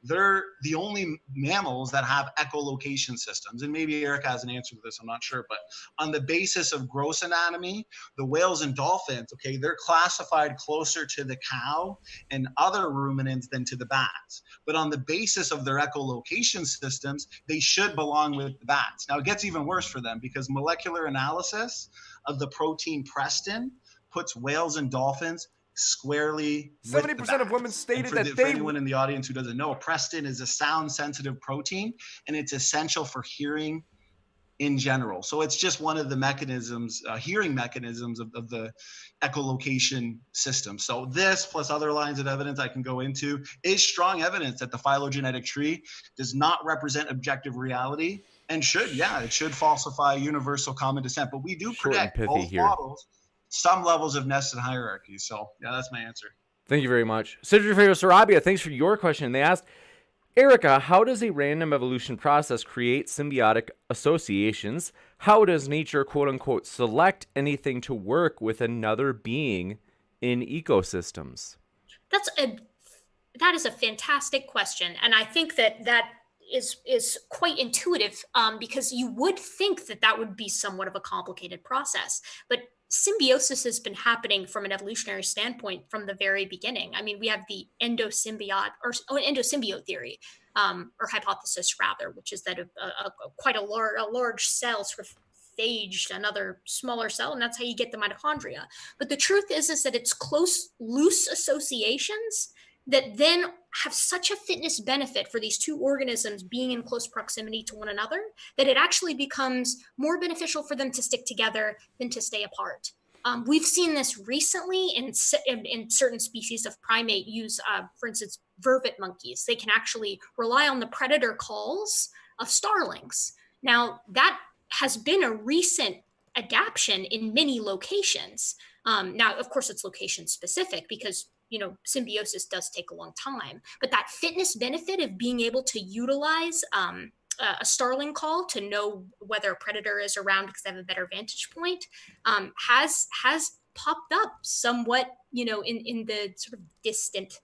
they're the only mammals that have echolocation systems. And maybe Erika has an answer to this, I'm not sure. But on the basis of gross anatomy, the whales and dolphins, okay, they're classified closer to the cow and other ruminants than to the bats. But on the basis of their echolocation systems, they should belong with the bats. Now, it gets even worse for them because molecular analysis of the protein prestin puts whales and dolphins squarely with 70% of women stated that for they anyone in the audience who doesn't know, prestin is a sound sensitive protein and it's essential for hearing in general. So it's just one of the mechanisms, hearing mechanisms of the echolocation system. So this plus other lines of evidence I can go into is strong evidence that the phylogenetic tree does not represent objective reality and should, yeah, it should falsify universal common descent. But we do Short and predict pithy both here. models some levels of nested hierarchy. So yeah, that's my answer. Thank you very much. Sidra Sarabia, thanks for your question. They asked, Erika, how does a random evolution process create symbiotic associations? How does nature, quote unquote, select anything to work with another being in ecosystems? That is a fantastic question, and I think that is quite intuitive, because you would think that would be somewhat of a complicated process, but symbiosis has been happening from an evolutionary standpoint from the very beginning. I mean, we have the endosymbiote theory, or hypothesis rather, which is that quite a large cell sort of phaged another smaller cell, and that's how you get the mitochondria. But the truth is that it's close, loose associations that then have such a fitness benefit for these two organisms being in close proximity to one another that it actually becomes more beneficial for them to stick together than to stay apart. We've seen this recently in certain species of primate use, for instance, vervet monkeys. They can actually rely on the predator calls of starlings. Now, that has been a recent adaptation in many locations. Now, of course, it's location specific because symbiosis does take a long time, but that fitness benefit of being able to utilize a starling call to know whether a predator is around because they have a better vantage point has popped up somewhat, in the sort of distant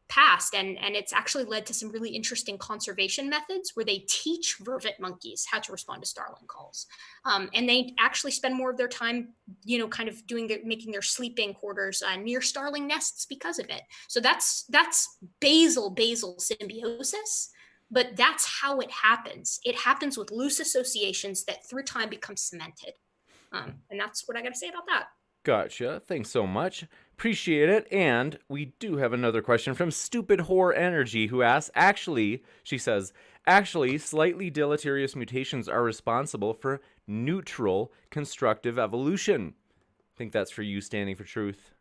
past, and it's actually led to some really interesting conservation methods where they teach vervet monkeys how to respond to starling calls, and they actually spend more of their time kind of making their sleeping quarters near starling nests because of it. So that's basal symbiosis, but that's how it happens. It happens with loose associations that through time become cemented, and that's what I got to say about that. Gotcha. Thanks so much. Appreciate it. And we do have another question from Stupid Whore Energy, who asks, she says, slightly deleterious mutations are responsible for neutral constructive evolution. I think that's for you, Standing for Truth.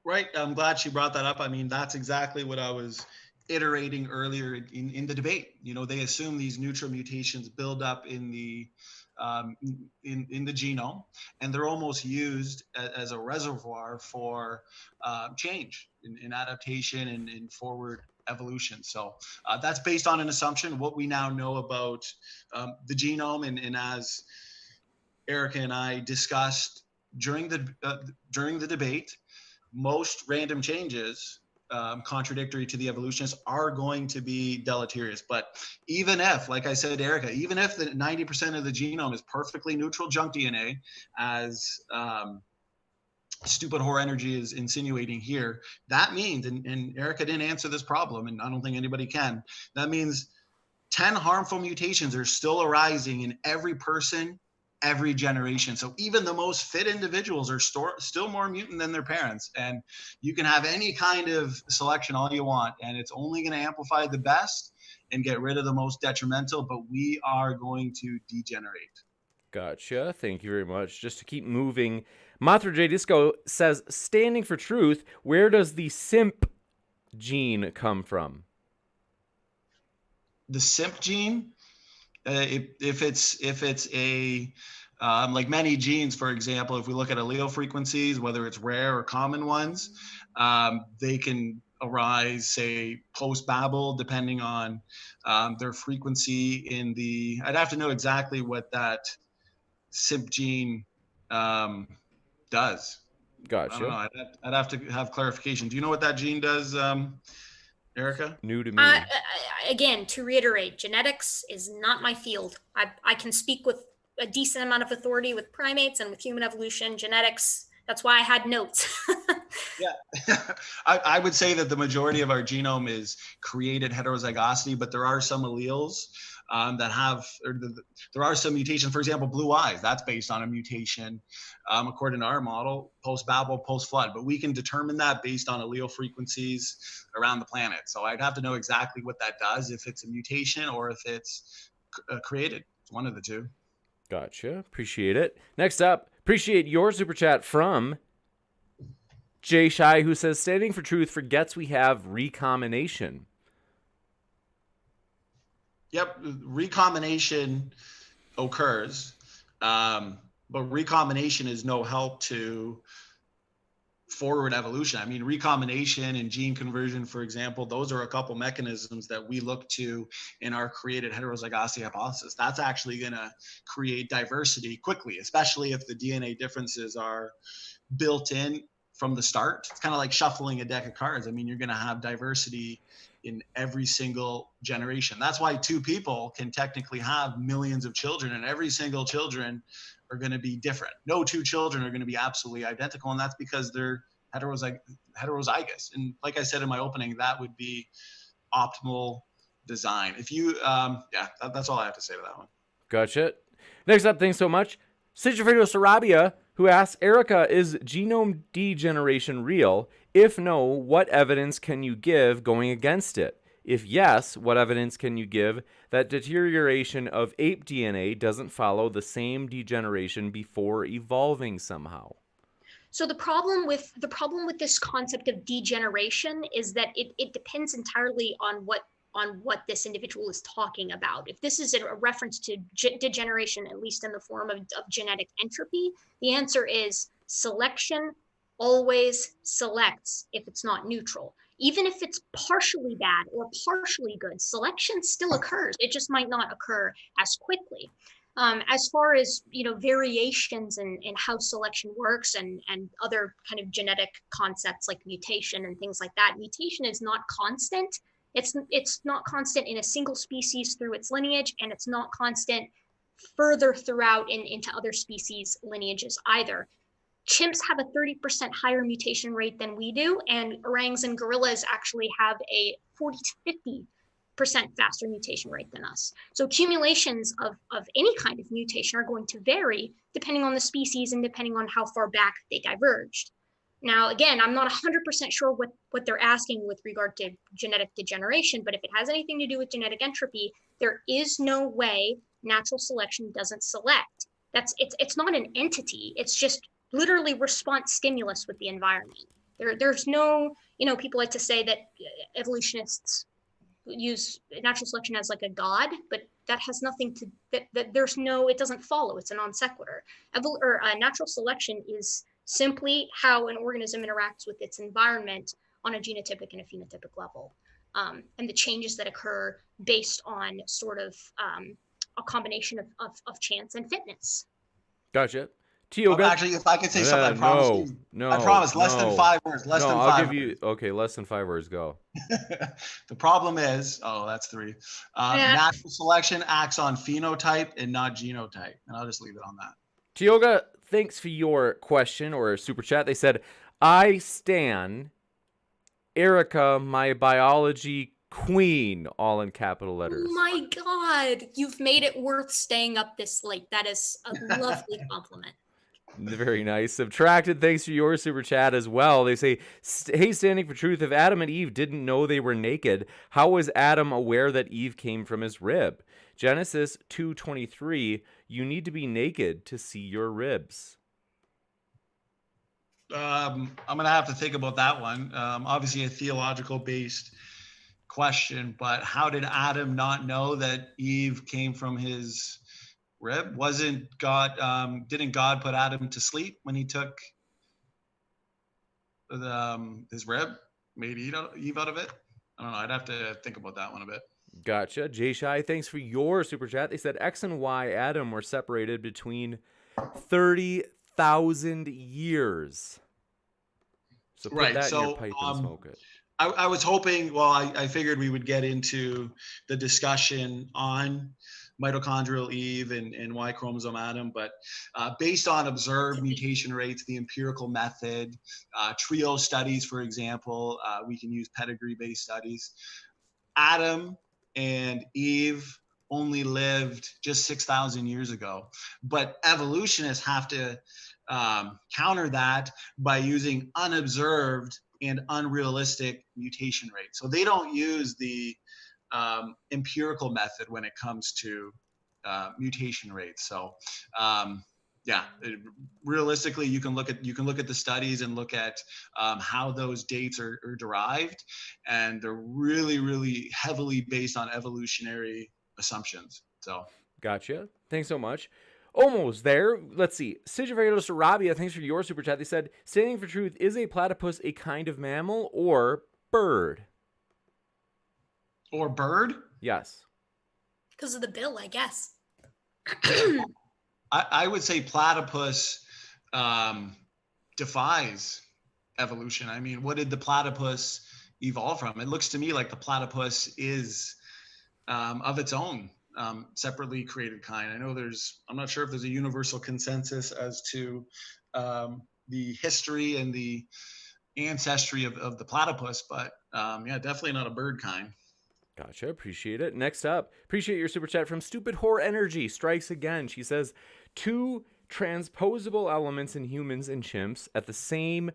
Right. I'm glad she brought that up. I mean, that's exactly what I was iterating earlier in the debate. They assume these neutral mutations build up in the genome, and they're almost used as a reservoir for change in adaptation and in forward evolution. So that's based on an assumption. What we now know about the genome, and as Erika and I discussed during the debate, most random changes contradictory to the evolutionists are going to be deleterious. But even if, like I said, Erika, even if the 90% of the genome is perfectly neutral junk DNA, as Stupid Whore Energy is insinuating here, that means, and Erika didn't answer this problem, and I don't think anybody can, that means 10 harmful mutations are still arising in every person, every generation. So even the most fit individuals are still more mutant than their parents. And you can have any kind of selection all you want, and it's only going to amplify the best and get rid of the most detrimental, but we are going to degenerate. Gotcha. Thank you very much. Just to keep moving, Matra J Disco says, Standing for Truth, where does the SIMP gene come from? The SIMP gene, if it's a like many genes, for example, if we look at allele frequencies, whether it's rare or common ones, they can arise, say, post-Babel, depending on their frequency in the, I'd have to know exactly what that SIMP gene does. Gotcha. I don't know. I'd have to have clarification. Do you know what that gene does, Erika? New to me. Again, to reiterate, genetics is not my field. I can speak with a decent amount of authority with primates and with human evolution. Genetics, that's why I had notes. Yeah, I would say that the majority of our genome is created heterozygosity, but there are some alleles that have, there are some mutations. For example, blue eyes, that's based on a mutation, according to our model, post-Babel, post-flood. But we can determine that based on allele frequencies around the planet. So I'd have to know exactly what that does, if it's a mutation or if it's created. It's one of the two. Gotcha. Appreciate it. Next up, appreciate your super chat from Jay Shy, who says, standing for truth forgets we have recombination. Yep, recombination occurs, but recombination is no help to forward evolution. I mean, recombination and gene conversion, for example, those are a couple mechanisms that we look to in our created heterozygosity hypothesis. That's actually going to create diversity quickly, especially if the DNA differences are built in from the start. It's kind of like shuffling a deck of cards. I mean, you're going to have diversity in every single generation. That's why two people can technically have millions of children, and every single children are going to be different. No two children are going to be absolutely identical, and that's because they're heterozygous. And like I said in my opening, that would be optimal design. If you, that's all I have to say to that one. Gotcha. Next up, thanks so much, Sigifredo Sarabia, who asks, Erika, is genome degeneration real? If no, what evidence can you give going against it? If yes, what evidence can you give that deterioration of ape DNA doesn't follow the same degeneration before evolving somehow? So the problem with this concept of degeneration is that it depends entirely on what this individual is talking about. If this is a reference to degeneration, at least in the form of genetic entropy, the answer is selection always selects if it's not neutral. Even if it's partially bad or partially good, selection still occurs. It just might not occur as quickly. As far as variations in how selection works and other kind of genetic concepts like mutation and things like that, mutation is not constant. It's not constant in a single species through its lineage, and it's not constant further throughout into other species lineages either. Chimps have a 30% higher mutation rate than we do, and orangs and gorillas actually have a 40 to 50% faster mutation rate than us. So accumulations of any kind of mutation are going to vary depending on the species and depending on how far back they diverged. Now, again, I'm not 100% sure what they're asking with regard to genetic degeneration, but if it has anything to do with genetic entropy, there is no way natural selection doesn't select. It's not an entity. It's just literally response stimulus with the environment. There's no, people like to say that evolutionists use natural selection as like a god, but that has nothing to, that there's no, it doesn't follow. It's a non sequitur. Natural selection is simply how an organism interacts with its environment on a genotypic and a phenotypic level, and the changes that occur based on sort of a combination of chance and fitness. Gotcha. Tioga. Actually, if I could say something, I promise. I promise. Less than 5 words. Less than 5 I'll give you. Okay, less than 5 words. Go. The problem is, that's 3. Natural selection acts on phenotype and not genotype, and I'll just leave it on that. Tioga, thanks for your question or super chat. They said, I stan Erika, my biology queen, all in capital letters. Oh my God, you've made it worth staying up this late. That is a lovely compliment. Very nice. Subtracted, thanks for your super chat as well. They say, hey, standing for truth, if Adam and Eve didn't know they were naked, how was Adam aware that Eve came from his rib? Genesis 2:23, you need to be naked to see your ribs. I'm going to have to think about that one. Obviously a theological based question, but how did Adam not know that Eve came from his rib? Didn't God put Adam to sleep when he took his rib, made Eve out of it? I don't know. I'd have to think about that one a bit. Gotcha. Jay Shy, thanks for your super chat. They said X and Y Adam were separated between 30,000 years. So put that in your pipe and smoke it. I was hoping, well, I figured we would get into the discussion on mitochondrial Eve and Y chromosome Adam, but based on observed mutation rates, the empirical method, trio studies, for example, we can use pedigree-based studies. Adam and Eve only lived just 6,000 years ago, but evolutionists have to counter that by using unobserved and unrealistic mutation rates. So they don't use the empirical method when it comes to mutation rates. So yeah, realistically, you can look at the studies and look at how those dates are derived, and they're really heavily based on evolutionary assumptions. So Gotcha. Thanks so much. Almost there. Let's see. Sigifredos Rabia, thanks for your super chat. They said, standing for truth, is a platypus a kind of mammal or bird? or bird. Yes. Because of the bill, I guess. I would say platypus defies evolution. I mean, what did the platypus evolve from? It looks to me like the platypus is of its own separately created kind. I'm not sure if there's a universal consensus as to the history and the ancestry of the platypus, but yeah, definitely not a bird kind. Gotcha. Appreciate it. Next up, appreciate your super chat from Stupid Whore Energy. Strikes again. She says, 2 transposable elements in humans and chimps at the same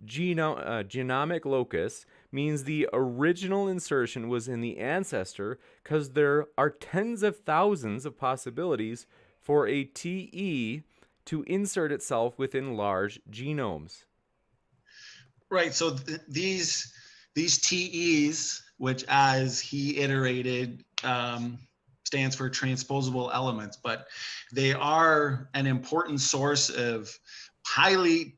genomic locus means the original insertion was in the ancestor because there are tens of thousands of possibilities for a TE to insert itself within large genomes. Right. So these TEs, which as he iterated, stands for transposable elements, but they are an important source of highly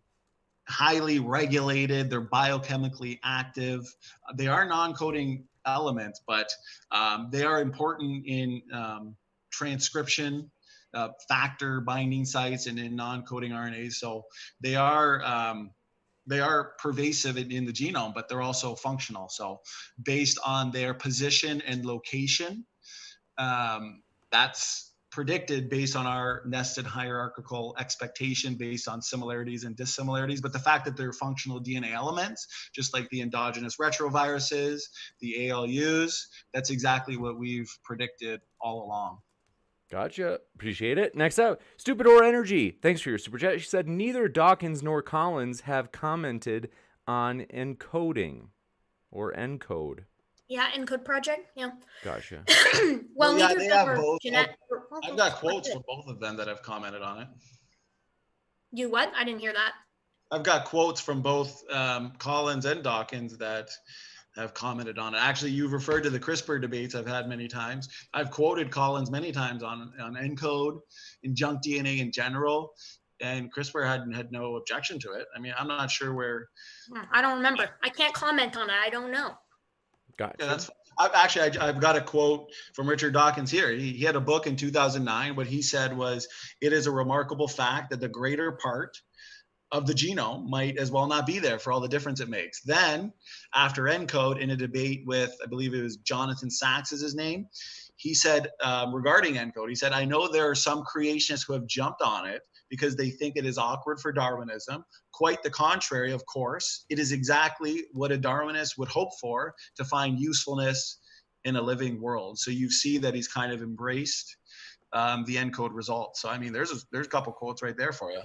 regulated. They're biochemically active. They are non-coding elements, but they are important in transcription, factor binding sites, and in non-coding RNAs. So they are pervasive in the genome, but they're also functional. So based on their position and location, that's predicted based on our nested hierarchical expectation based on similarities and dissimilarities. But the fact that they're functional DNA elements, just like the endogenous retroviruses, the ALUs, that's exactly what we've predicted all along. Gotcha. Appreciate it. Next up, Stupid or Energy. Thanks for your super chat. She said neither Dawkins nor Collins have commented on encoding or encode. Yeah, Encode Project. Yeah. Gotcha. Well, yeah, neither they of them have are both. genetic. I've got quotes from both of them that have commented on it. You what? I didn't hear that. I've got quotes from both Collins and Dawkins that have commented on it. Actually, you've referred to the CRISPR debates I've had many times. I've quoted Collins many times on ENCODE and junk DNA in general, and CRISPR had no objection to it. I mean, I'm not sure where. I don't remember. I can't comment on it. I don't know. Gotcha. Yeah, that's. I've got a quote from Richard Dawkins here. He had a book in 2009. What he said was, "It is a remarkable fact that the greater part of the genome might as well not be there for all the difference it makes." Then, after ENCODE, in a debate with, I believe it was Jonathan Sachs is his name, he said regarding ENCODE, he said, "I know there are some creationists who have jumped on it because they think it is awkward for Darwinism. Quite the contrary, of course. It is exactly what a Darwinist would hope for, to find usefulness in a living world." So you see that he's kind of embraced the ENCODE results. So I mean, there's a couple quotes right there for you.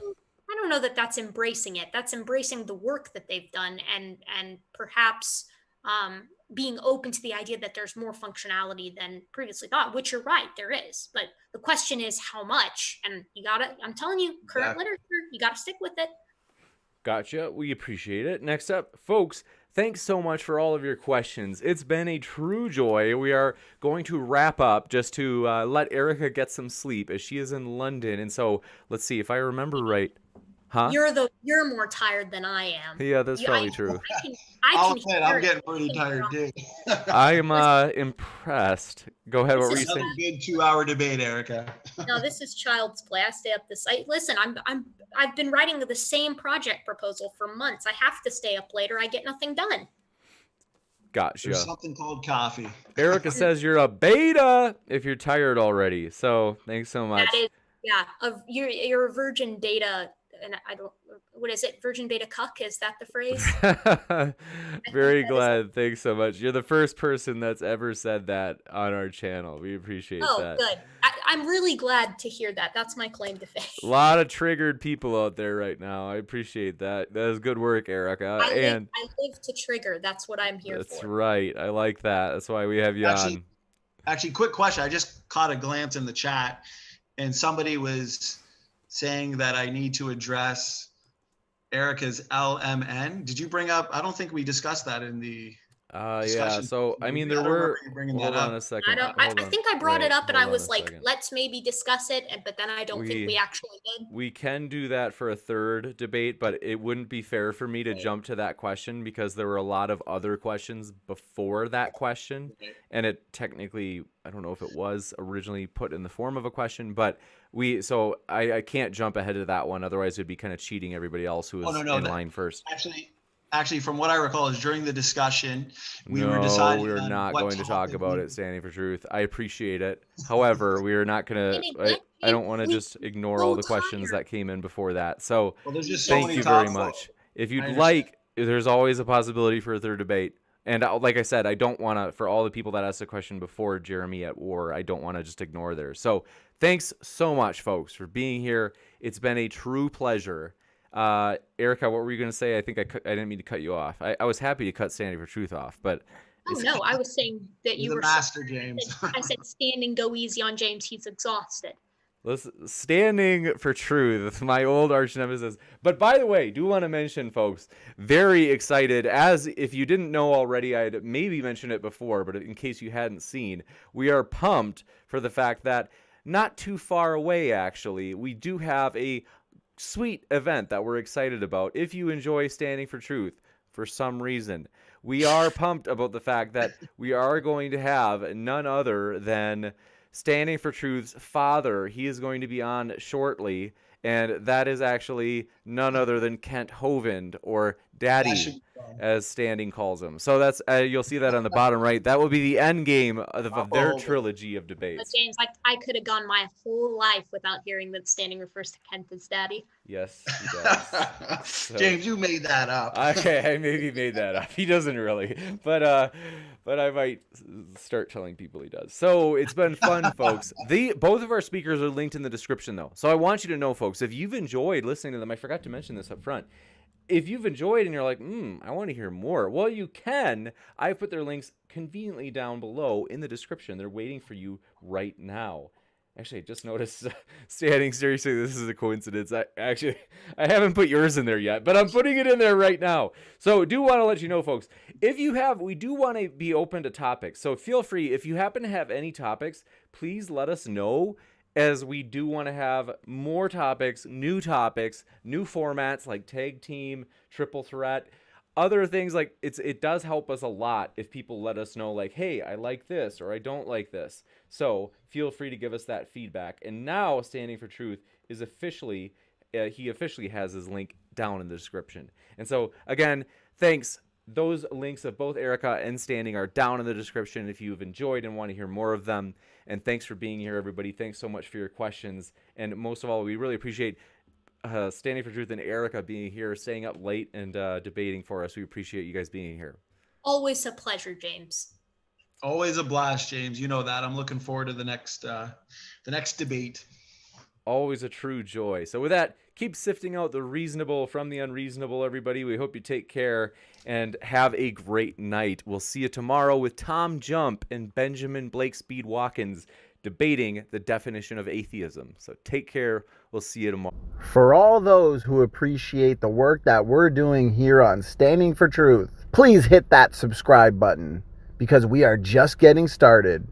I don't know that that's embracing it. That's embracing the work that they've done, and perhaps being open to the idea that there's more functionality than previously thought, which you're right, there is. But the question is how much, and you gotta, I'm telling you, current literature, you gotta stick with it. Gotcha. We appreciate it. Next up, folks, thanks so much for all of your questions. It's been a true joy. We are going to wrap up just to let Erika get some sleep as she is in London. And so let's see if I remember right. Huh? You're more tired than I am. Yeah, that's probably true. I'm getting pretty tired too. I'm impressed. Go ahead. What were you saying? A good 2-hour debate, Erika. No, this is child's play. I stay up this late. Listen, I've been writing the same project proposal for months. I have to stay up later. I get nothing done. Gotcha. There's something called coffee. Erika says you're a beta if you're tired already. So thanks so much. That is, yeah, you're a virgin data, and I don't. What is it? Virgin beta cuck? Is that the phrase? Very glad. Thanks so much. You're the first person that's ever said that on our channel. We appreciate that. Oh, good. I'm really glad to hear that. That's my claim to fame. A lot of triggered people out there right now. I appreciate that. That is good work, Erika. I live to trigger. That's what I'm here for. That's right. I like that. That's why we have you on. Actually, quick question. I just caught a glance in the chat, and somebody was saying that I need to address Erika's LMN. Did you bring up? I don't think we discussed that in the yeah. So I mean, there were. Hold on a second. I think I brought it up, and I was like, let's maybe discuss it, but then I don't think we actually did. We can do that for a third debate, but it wouldn't be fair for me to jump to that question because there were a lot of other questions before that question, and it technically, I don't know if it was originally put in the form of a question, but so I can't jump ahead of that one. Otherwise, it'd be kind of cheating everybody else who was in line first. Actually, from what I recall, is during the discussion, we were deciding. We were not going to talk about it, Standing for Truth. I appreciate it. However, we are not going to. I don't want to just ignore all the questions that came in before that. So, thank you very much. If you'd like, there's always a possibility for a third debate. And like I said, I don't want to, for all the people that asked a question before Jeremy at war, I don't want to just ignore theirs. So, thanks so much, folks, for being here. It's been a true pleasure. Erika, what were you going to say? I think I didn't mean to cut you off. I was happy to cut Standing for Truth off, but no, I was saying that you were master, James. I said standing, go easy on James. He's exhausted. Listen, Standing for Truth, my old arch nemesis. But by the way, do want to mention, folks, very excited. As if you didn't know already, I'd maybe mentioned it before, but in case you hadn't seen, we are pumped for the fact that not too far away, actually, we do have a sweet event that we're excited about. If you enjoy Standing for Truth for some reason, we are pumped about the fact that we are going to have none other than Standing for Truth's father. He is going to be on shortly, and that is actually none other than Kent Hovind, or Daddy, as Standing calls him. So that's you'll see that on the bottom right. That will be the end game of their trilogy of debates. But James, I could have gone my whole life without hearing that Standing refers to Kent as Daddy. Yes, he does. So, James, you made that up. Okay, I maybe made that up. He doesn't really, but I might start telling people he does. So it's been fun, folks. Both of our speakers are linked in the description, though. So I want you to know, folks, if you've enjoyed listening to them, I forgot to mention this up front. If you've enjoyed and you're like, I want to hear more, well, you can. I've put their links conveniently down below in the description. They're waiting for you right now. Actually, I just noticed, Standing, seriously, this is a coincidence. I haven't put yours in there yet, but I'm putting it in there right now. So do want to let you know, folks, we do want to be open to topics. So feel free, if you happen to have any topics, please let us know, as we do want to have more topics, new formats like tag team, triple threat, other things. Like it does help us a lot if people let us know, like, hey, I like this or I don't like this. So feel free to give us that feedback. And now Standing for Truth is officially, he officially has his link down in the description. And so again, thanks. Those links of both Erika and Standing are down in the description if you've enjoyed and want to hear more of them. And thanks for being here, everybody. Thanks so much for your questions. And most of all, we really appreciate Standing for Truth and Erika being here, staying up late and debating for us. We appreciate you guys being here. Always a pleasure, James. Always a blast, James. You know that. I'm looking forward to the next debate. Always a true joy. So with that, keep sifting out the reasonable from the unreasonable, everybody. We hope you take care and have a great night. We'll see you tomorrow with Tom Jump and Benjamin Blake Speed Watkins debating the definition of atheism. So take care. We'll see you tomorrow. For all those who appreciate the work that we're doing here on Standing for Truth, please hit that subscribe button, because we are just getting started.